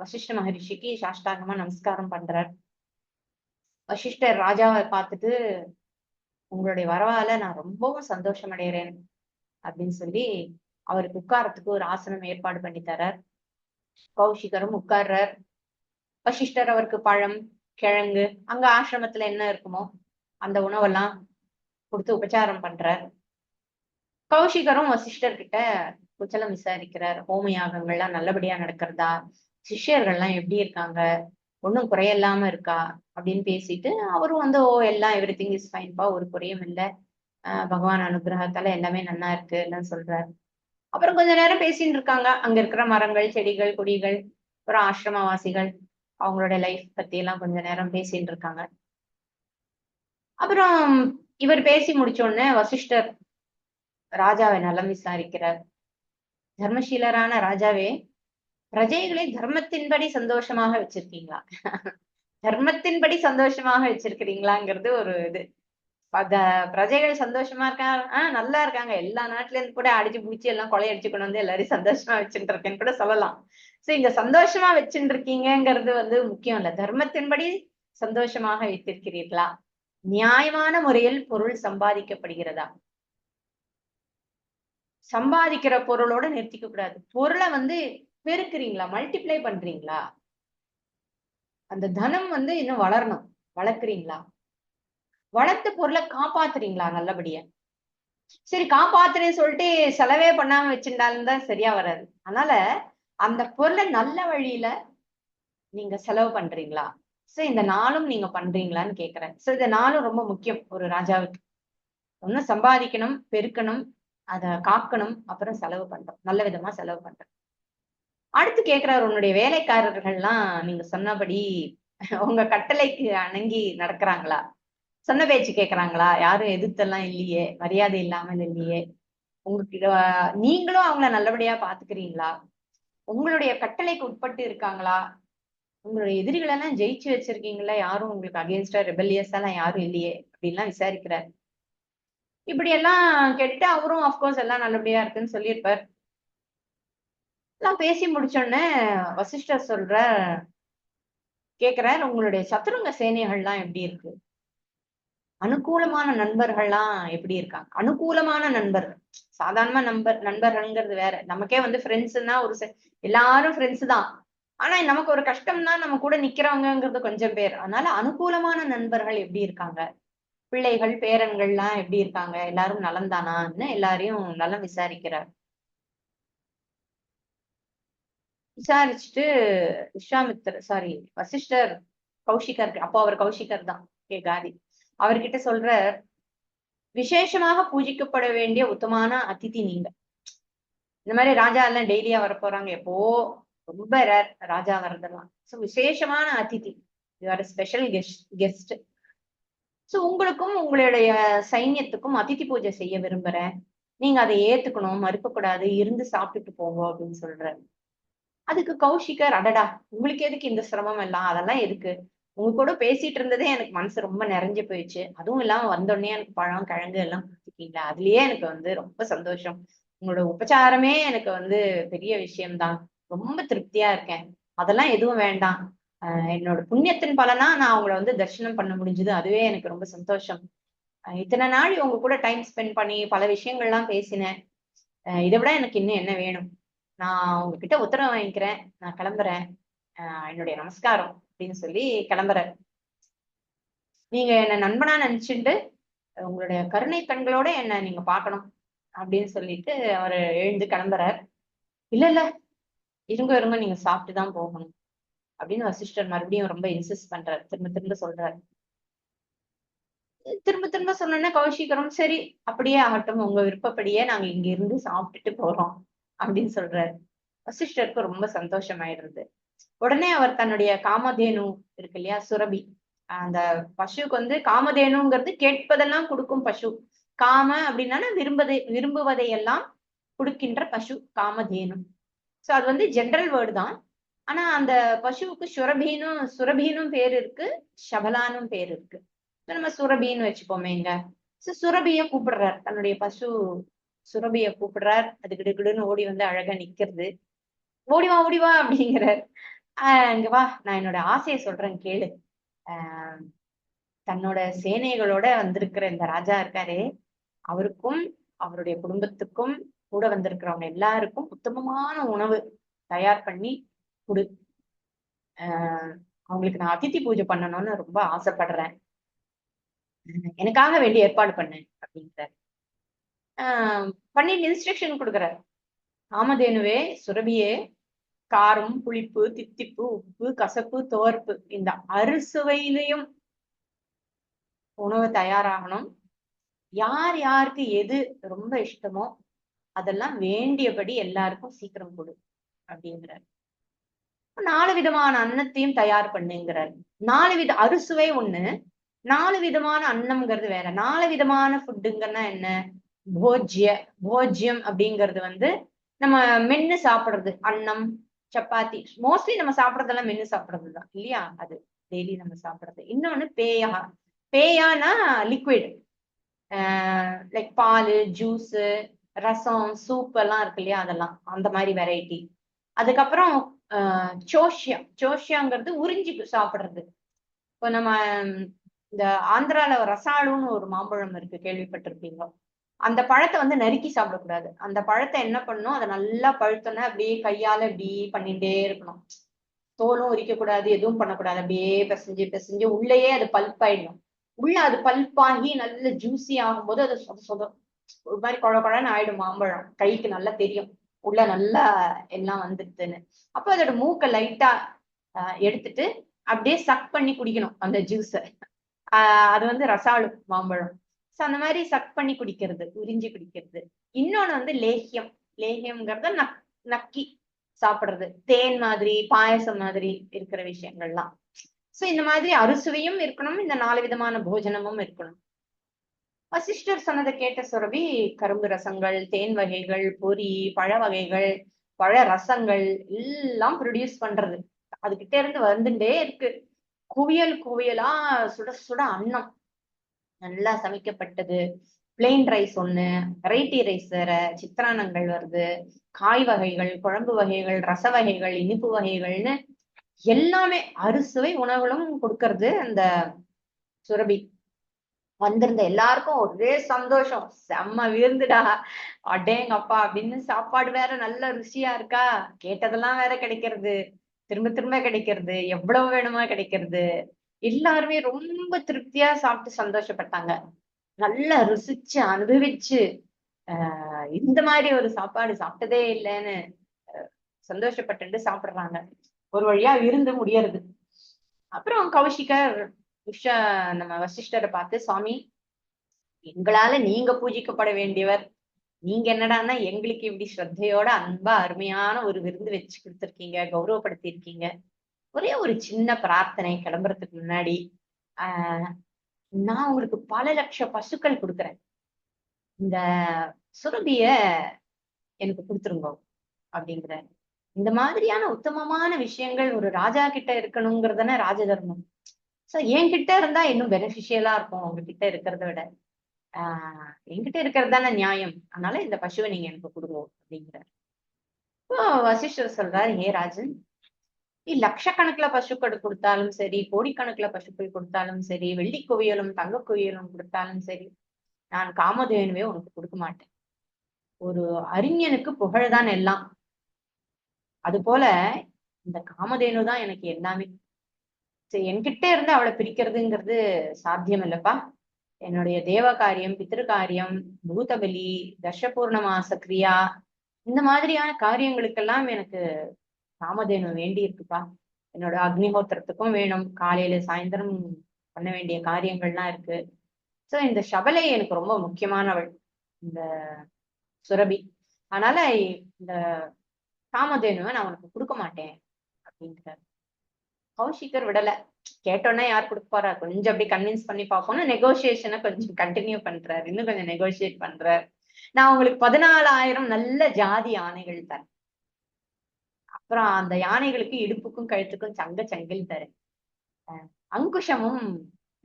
வசிஷ்ட மகரிஷிக்கு சாஷ்டாங்கமா நமஸ்காரம் பண்றார். வசிஷ்டர் ராஜாவை பார்த்துட்டு, உங்களுடைய வரவால நான் ரொம்பவும் சந்தோஷம் அடைகிறேன் அப்படின்னு சொல்லி அவருக்கு உட்காரத்துக்கு ஒரு ஆசனம் ஏற்பாடு பண்ணி தரார். கௌஷிகரும் உட்கார்றார். வசிஷ்டர் அவருக்கு பழம், கிழங்கு, அங்க ஆசிரமத்துல என்ன இருக்குமோ அந்த உணவெல்லாம் கொடுத்து உபச்சாரம் பண்றார். கௌஷிகரும் வசிஷ்டர் கிட்ட குச்சலம் விசாரிக்கிறார். ஹோம யாகங்கள்லாம் நல்லபடியா நடக்கிறதா, சிஷ்யர்கள்லாம் எப்படி இருக்காங்க, ஒன்னும் குறையில்லாம இருக்கா அப்படின்னு பேசிட்டு அவரும் வந்து ஓ எல்லாம் எவ்ரி திங் இஸ் ஃபைன்பா, ஒரு குறையும் இல்லை, பகவான் அனுகிரகத்தால எல்லாமே நல்லா இருக்கு எல்லாம் சொல்றாரு. அப்புறம் கொஞ்ச நேரம் பேசிட்டு இருக்காங்க. அங்க இருக்கிற மரங்கள், செடிகள், கொடிகள், அப்புறம் ஆசிரமவாசிகள், அவங்களோட லைஃப் பத்தி எல்லாம் கொஞ்ச நேரம் பேசிட்டு இருக்காங்க. அப்புறம் இவர் பேசி முடிச்ச உடனே வசிஷ்டர் ராஜாவை நலம் விசாரிக்கிறார். தர்மசீலரான ராஜாவே, பிரஜைகளை தர்மத்தின்படி சந்தோஷமாக வச்சிருக்கீங்களா? தர்மத்தின்படி சந்தோஷமாக வச்சிருக்கிறீங்களாங்கிறது ஒரு இது. பிரஜைகள் சந்தோஷமா இருக்காங்க, நல்லா இருக்காங்க. எல்லா நாட்டுல இருந்து கூட அடிச்சு புடிச்சு எல்லாம் கொலையடிச்சு கொண்டு வந்து எல்லாரையும் சந்தோஷமா வச்சுட்டு இருக்கேன்னு கூட சொல்லலாம். சோ இங்க சந்தோஷமா வச்சுட்டு இருக்கீங்கிறது வந்து முக்கியம் இல்ல. தர்மத்தின்படி சந்தோஷமாக வைத்திருக்கிறீர்களா? நியாயமான முறையில் பொருள் சம்பாதிக்கப்படுகிறதா? சம்பாதிக்கிற பொருளோட நிறுத்திக்க கூடாது. பொருளை வந்து பெருக்குறீங்களா, மல்டிப்ளை பண்றீங்களா? அந்த தனம் வந்து இன்னும் வளரணும், வளர்க்குறீங்களா? வளர்த்த பொருளை காப்பாத்துறீங்களா நல்லபடியா? சரி, காப்பாத்துறேன்னு சொல்லிட்டு செலவே பண்ணாம வச்சிருந்தாலும் தான் சரியா வராது. அதனால அந்த பொருளை நல்ல வழியில நீங்க செலவு பண்றீங்களா? சோ இந்த நாளும் நீங்க பண்றீங்களான்னு கேக்குறேன். சோ இந்த நாளும் ரொம்ப முக்கியம் ஒரு ராஜாவுக்கு. ஒண்ணு சம்பாதிக்கணும், பெருக்கணும், அத காக்கணும், அப்புறம் செலவு பண்றோம், நல்ல விதமா செலவு பண்றோம். அடுத்து கேக்குறாரு, உன்னுடைய வேலைக்காரர்கள்லாம் நீங்க சொன்னபடி உங்க கட்டளைக்கு அணங்கி நடக்கிறாங்களா? சொன்ன பேச்சு கேக்குறாங்களா? யாரும் எதிர்த்தெல்லாம் இல்லையே, மரியாதை இல்லாமல் இல்லையே, உங்ககிட்ட நீங்களும் அவங்கள நல்லபடியா பாத்துக்கிறீங்களா? உங்களுடைய கட்டளைக்கு உட்பட்டு இருக்காங்களா? உங்களுடைய எதிரிகள் எல்லாம் ஜெயிச்சு வச்சிருக்கீங்களா? யாரும் உங்களுக்கு அகேன்ஸ்டா ரெபல்லியஸா எல்லாம் யாரும் இல்லையே அப்படின்லாம் விசாரிக்கிறார். இப்படி எல்லாம் கேட்டுட்டு அவரும் அப்கோர்ஸ் எல்லாம் நல்லபடியா இருக்குன்னு சொல்லியிருப்பார். எல்லாம் பேசி முடிச்சோடனே வசிஷ்டர் கேக்குறார், உங்களுடைய சத்துருங்க சேனைகள்லாம் எப்படி இருக்கு? அனுகூலமான நண்பர்கள்லாம் எப்படி இருக்காங்க? அனுகூலமான நண்பர், சாதாரண நண்பர்கள்ங்கிறது வேற. நமக்கே வந்து ஃப்ரெண்ட்ஸ்ன்னா எல்லாரும் ஃப்ரெண்ட்ஸ் தான். ஆனா நமக்கு ஒரு கஷ்டம்னா நம்ம கூட நிக்கிறவங்கங்கிறது கொஞ்சம் பேர். அதனால அனுகூலமான நண்பர்கள் எப்படி இருக்காங்க? பிள்ளைகள், பேரன்கள்லாம் எப்படி இருக்காங்க? எல்லாரும் நலம்தானான்னு எல்லாரையும் நலம் விசாரிக்கிறார். விசாரிச்சுட்டு வசிஷ்டர் கௌஷிகர், அப்போ அவர் கௌஷிகர் தான், காதி, அவர்கிட்ட சொல்ற, விசேஷமாக பூஜிக்கப்பட வேண்டிய உத்தமான அதிதி நீங்க. இந்த மாதிரி ராஜா எல்லாம் டெய்லியா வரப்போறாங்க, எப்போ ரொம்ப ரேர் ராஜா வர்றதெல்லாம். சோ விசேஷமான Aditi, you special guest. So உங்களுக்கும் உங்களுடைய சைன்யத்துக்கும் அதிதி பூஜை செய்ய விரும்புறேன். நீங்க அதை ஏத்துக்கணும், மறுக்க கூடாது, இருந்து சாப்பிட்டுட்டு போங்க அப்படின்னு சொல்றாரு. அதுக்கு கௌஷிகர், அடடா, உங்களுக்கு எதுக்கு இந்த சிரமம் எல்லாம், அதெல்லாம் எதுக்கு, உங்க கூட பேசிட்டு இருந்ததே எனக்கு மனசு ரொம்ப நிறைஞ்சு போயிடுச்சு. அதுவும் இல்லாம வந்தோடனே எனக்கு பழம், கிழங்கு எல்லாம் கொடுத்துருக்கீங்களா, அதுலயே எனக்கு வந்து ரொம்ப சந்தோஷம். உங்களோட உபச்சாரமே எனக்கு வந்து பெரிய விஷயம்தான். ரொம்ப திருப்தியா இருக்கேன். அதெல்லாம் எதுவும் வேண்டாம். என்னோட புண்ணியத்தின் பலனா நான் அவங்கள வந்து தரிசனம் பண்ண முடிஞ்சது, அதுவே எனக்கு ரொம்ப சந்தோஷம். இத்தனை நாள் உங்க கூட டைம் ஸ்பெண்ட் பண்ணி பல விஷயங்கள்லாம் பேசினேன். இதை விட எனக்கு இன்னும் என்ன வேணும்? நான் உங்ககிட்ட உத்தரவு வாங்கிக்கிறேன், நான் கிளம்புறேன், என்னுடைய நமஸ்காரம் அப்படின்னு சொல்லி கிளம்புறாரு. நீங்க என்ன நண்பனா நினைச்சுட்டு உங்களுடைய கருணை கண்களோட என்ன நீங்க பார்க்கணும் அப்படின்னு சொல்லிட்டு அவரு எழுந்து கிளம்புறார். இல்ல இல்ல, இருங்க இருங்க, நீங்க சாப்பிட்டுதான் போகணும் அப்படின்னு வசிஷ்டர் மறுபடியும் ரொம்ப இன்சிஸ்ட் பண்றாரு, திரும்ப திரும்ப சொல்றாரு. திரும்ப திரும்ப சொன்னோன்னா கௌஷிகரும், சரி அப்படியே ஆகட்டும், உங்க விருப்பப்படியே நாங்க இங்க இருந்து சாப்பிட்டுட்டு போறோம் அப்படின்னு சொல்றாரு. வசிஷ்டருக்கு ரொம்ப சந்தோஷம் ஆயிடுறது. உடனே அவர் தன்னுடைய காமதேனு இருக்கு இல்லையா, சுரபி, அந்த பசுக்கு வந்து காமதேனுங்கிறது கேட்பதெல்லாம் கொடுக்கும் பசு. காம அப்படின்னா விரும்புவதை எல்லாம் கொடுக்கின்ற பசு காமதேனு. சோ அது வந்து ஜெனரல் வேர்டு தான். ஆனா அந்த பசுவுக்கு சுரபினும் பேர் இருக்கு, சபலானும் பேர் இருக்கு. நம்ம சுரபின்னு வச்சுப்போமேங்க. சுரபிய கூப்பிடுறார், தன்னுடைய பசு சுரபிய கூப்பிடுறார். அது கிடுகிடுன்னு ஓடி வந்து அழகா நிக்கிறது. ஓடிவா ஓடிவா அப்படிங்கிறார். இங்க வா, நான் என்னோட ஆசையை சொல்றேன் கேளு. ஆஹ் தன்னோட சேனைகளோட வந்திருக்கிற இந்த ராஜா இருக்காரே, அவருக்கும் அவருடைய குடும்பத்துக்கும் கூட வந்திருக்கிறவங்க எல்லாருக்கும் உத்தமமான உணவு தயார் பண்ணி கொடு. அவங்களுக்கு நான் அதித்தி பூஜை பண்ணணும்னு ரொம்ப ஆசைப்படுறேன். எனக்காக வேண்டி ஏற்பாடு பண்ணேன் அப்படிங்கிறார். பண்ணிட்டு இன்ஸ்ட்ரக்ஷன் கொடுக்குறார். காமதேனுவே, சுரபியே, காரம், புளிப்பு, தித்திப்பு, உப்பு, கசப்பு, துவர்ப்பு, இந்த அறுசுவையிலையும் உணவு தயாராகணும். யார் யாருக்கு எது ரொம்ப இஷ்டமோ அதெல்லாம் வேண்டியபடி எல்லாருக்கும் சீக்கிரம் கொடு அப்படிங்கிறார். 4 விதமான அன்னத்தையும் தயார் பண்ணுங்கிறார். 4 வித அறுசுவை ஒண்ணு, 4 விதமான அன்னம்ங்கிறது வேற. 4 விதமான ஃபுட்டுங்கன்னா என்ன? போஜ்யம் அப்படிங்கிறது வந்து நம்ம மென்னு சாப்பிடுறது, அன்னம், சப்பாத்தி. மோஸ்ட்லி நம்ம சாப்பிடறதெல்லாம் மென்னு சாப்பிடுறதுதான் இல்லையா? அது டெய்லி நம்ம சாப்பிடுறது. இன்னொன்னு பேயா. பேயானா லிக்விட், லைக் பால், ஜூஸ், ரசம், சூப் எல்லாம் இருக்கு இல்லையா? அதெல்லாம் அந்த மாதிரி வெரைட்டி. அதுக்கப்புறம் சோஷியாங்கிறது உறிஞ்சி சாப்பிடுறது. இப்போ நம்ம இந்த ஆந்திரால ரசாலுன்னு ஒரு மாம்பழம் இருக்கு, கேள்விப்பட்டிருப்பீங்க. அந்த பழத்தை வந்து நறுக்கி சாப்பிடக்கூடாது. அந்த பழத்தை என்ன பண்ணணும், அதை நல்லா பழுத்தோன்னா அப்படியே கையால இப்படி பண்ணிட்டே இருக்கணும். தோலும் உரிக்கக்கூடாது, எதுவும் பண்ணக்கூடாது. அப்படியே பிசைஞ்சு பிசைஞ்சு உள்ளேயே அது பல்ப் ஆயிடணும். உள்ள அது பல்பாகி நல்ல ஜூசி ஆகும்போது அது ஒரு மாதிரி குழ குழன்னு ஆயிடும் மாம்பழம். கைக்கு நல்லா தெரியும் உள்ள நல்லா எல்லாம் வந்துடுதுன்னு. அப்போ அதோட மூக்கை லைட்டா எடுத்துட்டு அப்படியே சக் பண்ணி குடிக்கணும் அந்த ஜூஸ. அது வந்து ரசாளு மாம்பழம். சோ அந்த மாதிரி சக் பண்ணி குடிக்கிறது, உறிஞ்சி குடிக்கிறது. இன்னொன்னு வந்து லேகியம். லேகியம்ங்கிறத நக்கி சாப்பிடுறது, தேன் மாதிரி, பாயசம் மாதிரி இருக்கிற விஷயங்கள்லாம். சோ இந்த மாதிரி அறுசுவையும் இருக்கணும், இந்த 4 விதமான போஜனமும் இருக்கணும். வசிஷ்டர் சொன்னதை கேட்ட சுரபி கரும்பு ரசங்கள், தேன் வகைகள், பொரி, பழ வகைகள், பழ ரசங்கள் எல்லாம் ப்ரொடியூஸ் பண்றது. அதுகிட்ட இருந்து வந்துட்டே இருக்கு. குவியல் குவியலா சுட சுட அன்னம் நல்லா சமைக்கப்பட்டது. பிளெயின் ரைஸ் ஒண்ணு, வெரைட்டி ரைஸ் வேற, சித்திரானங்கள் வருது, காய் வகைகள், குழம்பு வகைகள், ரச வகைகள், இனிப்பு வகைகள்னு எல்லாமே அறுசுவை உணவுகளும் கொடுக்கறது அந்த சுரபி. வந்திருந்த எல்லாருக்கும் ஒரே சந்தோஷம், செம்ம விருந்துடா, அடேங்கப்பா அப்படின்னு. சாப்பாடு வேற நல்ல ருசியா இருக்கா, கேட்டதெல்லாம் வேற கிடைக்கிறது, திரும்ப திரும்ப கிடைக்கிறது, எவ்வளவு வேணுமா கிடைக்கிறது. எல்லாருமே ரொம்ப திருப்தியா சாப்பிட்டு சந்தோஷப்பட்டாங்க. நல்லா ருசிச்சு அனுபவிச்சு இந்த மாதிரி ஒரு சாப்பாடு சாப்பிட்டதே இல்லைன்னு சந்தோஷப்பட்டு சாப்பிடுறாங்க. ஒரு வழியா விருந்து முடியறது. அப்புறம் கௌஷிகர் நம்ம வசிஷ்டரை பார்த்து, சுவாமி, எங்களால நீங்க பூஜிக்கப்பட வேண்டியவர், நீங்க என்னடான்னா எங்களுக்கு இப்படி ஸ்ரத்தையோட அன்பா அருமையான ஒரு விருந்து வச்சு கொடுத்துருக்கீங்க, கௌரவப்படுத்தி இருக்கீங்க. ஒரே ஒரு சின்ன பிரார்த்தனை கிளம்புறதுக்கு முன்னாடி, ஆஹ் நான் உங்களுக்கு பல லட்ச பசுக்கள் கொடுக்குறேன், இந்த சுரபிய எனக்கு கொடுத்துருங்க அப்படிங்கிறாரு. இந்த மாதிரியான உத்தமமான விஷயங்கள் ஒரு ராஜா கிட்ட இருக்கணுங்கிறதுதானே ராஜதர்மம். சோ என்கிட்ட இருந்தா இன்னும் பெனிஃபிஷியலா இருக்கும் உங்ககிட்ட இருக்கிறத விட. என்கிட்ட இருக்கிறது தானே நியாயம். அதனால இந்த பசுவை நீங்க எனக்கு கொடுங்க அப்படிங்கிறார். இப்போ வசிஷ்டர் சொல்றாரு, ஏ ராஜன், நீ லட்சக்கணக்குல பசுக்கள் கொடுத்தாலும் சரி, கோடிக்கணக்குல பசுக்கள் கொடுத்தாலும் சரி, வெள்ளி குவியலும் தங்க குவியலும் கொடுத்தாலும் சரி, நான் காமதேனுவே உனக்கு கொடுக்க மாட்டேன். ஒரு அறிஞனுக்கு புகழ்தான் எல்லாம். அது போல இந்த காமதேனு தான் எனக்கு எல்லாமே. சரி, என்கிட்ட இருந்து அவளை பிரிக்கிறதுங்கிறது சாத்தியம் இல்லப்பா. என்னுடைய தேவ காரியம், பித்திரு காரியம், பூதபலி, தர்ஷபூர்ணமாச கிரியா, இந்த மாதிரியான காரியங்களுக்கெல்லாம் எனக்கு காமதேனு வேண்டி இருக்குப்பா. என்னோட அக்னிஹோத்திரத்துக்கும் வேணும், காலையில சாயந்தரம் பண்ண வேண்டிய காரியங்கள்லாம் இருக்கு. சோ இந்த சபலை எனக்கு ரொம்ப முக்கியமானவள், இந்த சுரபி. அதனால இந்த காமதேனுவை நான் உனக்கு கொடுக்க மாட்டேன் அப்படிங்கிறார். கௌஷிகர் விடல. கேட்டோன்னா யார் கொடுப்பாரா, கொஞ்சம் அப்படி கன்வின்ஸ் பண்ணி பார்ப்போம்னு நெகோசியேஷனை கொஞ்சம் கண்டினியூ பண்றாரு, இன்னும் கொஞ்சம் நெகோசியேட் பண்றாரு. நான் உங்களுக்கு 14,000 நல்ல ஜாதி ஆணைகள் தரேன். அப்புறம் அந்த யானைகளுக்கு இடுப்புக்கும் கழுத்துக்கும் தங்க சங்கில் தரேன். அங்குஷமும்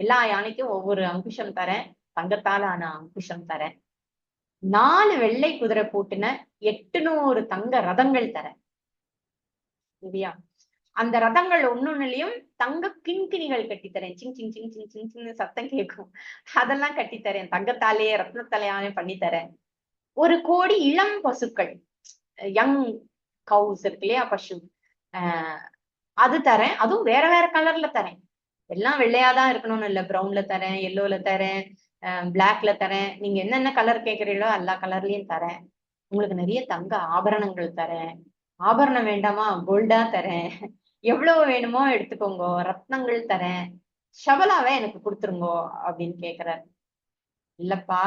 எல்லா யானைக்கும் ஒவ்வொரு அங்குஷம் தரேன். தங்கத்தால ஆன அங்குஷம் தரேன். 4 வெள்ளை குதிரை பூட்டின 800 தங்க ரதங்கள் தரேன். சரியா? அந்த ரதங்கள் ஒன்னொன்னுலயும் தங்க கிண்கிணிகள் கட்டித்தரேன். சிங் சிங் சிங் சிங் சிங் சிங்னு சத்தம் கேட்கும். அதெல்லாம் கட்டித்தரேன். தங்கத்தாலேயே ரத்னத்தாலேயே பண்ணித்தரேன். 1 கோடி இளம் பசுக்கள், யங் கவுஸ் இருக்கு இல்லையா, பசு, அது தரேன். அதுவும் வேற வேற கலர்ல தரேன். எல்லாம் வெள்ளையாதான் இருக்கணும்னு இல்ல. ப்ரௌன்ல தரேன், எல்லோல தரேன், பிளாக்ல தரேன். நீங்க என்னென்ன கலர் கேட்கறீங்களோ எல்லா கலர்லயும் தரேன். உங்களுக்கு நிறைய தங்க ஆபரணங்கள் தரேன். ஆபரணம் வேண்டாமா, கோல்டா தரேன். எவ்வளவு வேணுமோ எடுத்துக்கோங்க, ரத்னங்கள் தரேன். ஷபலாவே எனக்கு கொடுத்துருங்கோ அப்படின்னு கேக்குறாரு. இல்லப்பா,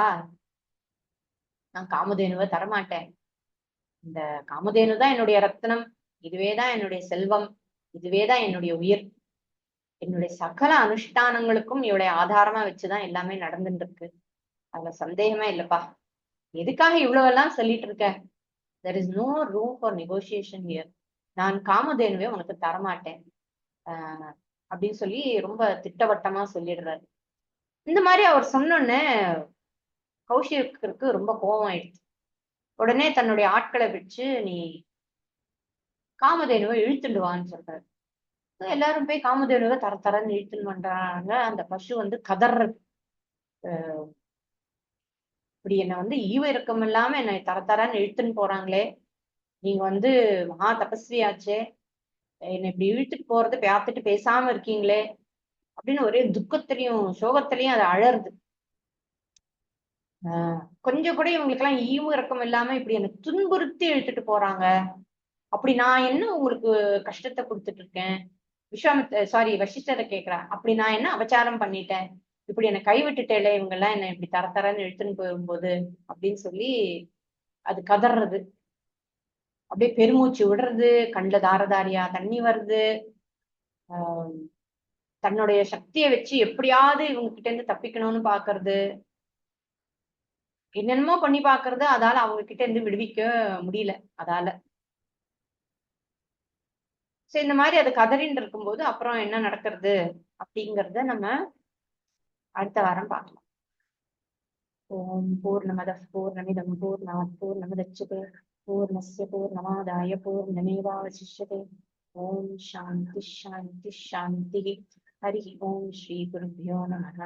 நான் காமதேனுவை தரமாட்டேன். இந்த காமதேனு தான் என்னுடைய ரத்னம், இதுவேதான் என்னுடைய செல்வம், இதுவேதான் என்னுடைய உயிர். என்னுடைய சகல அனுஷ்டானங்களுக்கும் இவளுடைய ஆதாரமா வச்சுதான் எல்லாமே நடந்துட்டு இருக்கு. அதுல சந்தேகமே இல்லப்பா. எதுக்காக இவ்வளவு எல்லாம் சொல்லிட்டு இருக்க? There is no room for negotiation here. நான் காமதேனுவே உனக்கு தரமாட்டேன் அப்படின்னு சொல்லி ரொம்ப திட்டவட்டமா சொல்லிடுறாரு. இந்த மாதிரி அவர் சொன்னோன்னு கௌஷிக்கு ரொம்ப கோபம் ஆயிடுச்சு. உடனே தன்னுடைய ஆட்களை வச்சு நீ காமதேனுவை இழுத்துடுவான்னு சொல்றாரு. எல்லாரும் போய் காமதேனுவை தரன்னு இழுத்துன்னு பண்றாங்க. அந்த பசு கதறது. இப்படி என்னை ஈவ இறக்கம் இல்லாம என்னை தரன்னு இழுத்துன்னு போறாங்களே, நீங்க மகா தபஸ்வியாச்சே, என்னை இப்படி இழுத்துட்டு போறது பார்த்துட்டு பேசாம இருக்கீங்களே அப்படின்னு ஒரே துக்கத்திலையும் சோகத்திலையும் அது அழறது. கொஞ்சம் கூட இவங்களுக்கு எல்லாம் ஈவு இறக்கம் இல்லாம இப்படி என்னை துன்புறுத்தி இழுத்துட்டு போறாங்க. அப்படி நான் என்ன உங்களுக்கு கஷ்டத்தை கொடுத்துட்டு இருக்கேன்? வசிஷ்டரை கேக்குறேன். அப்படி நான் என்ன அபச்சாரம் பண்ணிட்டேன்? இப்படி என்னை கைவிட்டுட்டேல இவங்க எல்லாம் என்ன இப்படி தரன்னு இழுத்துன்னு போகும்போது அப்படின்னு சொல்லி அது கதறது. அப்படியே பெருமூச்சு விடுறது, கண்ணுல தாரதாரியா தண்ணி வருது. தன்னுடைய சக்தியை வச்சு எப்படியாவது இவங்க கிட்ட இருந்து தப்பிக்கணும்னு பாக்குறது, என்னென்னமோ பண்ணி பாக்குறது. அதால அவங்க கிட்ட இருந்து விடுவிக்க முடியல அதால. சரி, இந்த மாதிரி அது கதறின்னு இருக்கும்போது அப்புறம் என்ன நடக்கிறது அப்படிங்கறத நம்ம அடுத்த வாரம் பார்க்கலாம். ஓம் பூர்ணமதః பூர்ணமிதம் பூர்ணாத் பூர்ணமுதச்யதே பூர்ணஸ்ய பூர்ணமாதாய பூர்ணமேவாவசிஷ்யதே. ஓம் சாந்தி சாந்தி சாந்தி. ஹரி ஓம் ஸ்ரீ குருभ्यो நமः.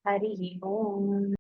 ஹரி ஓம்.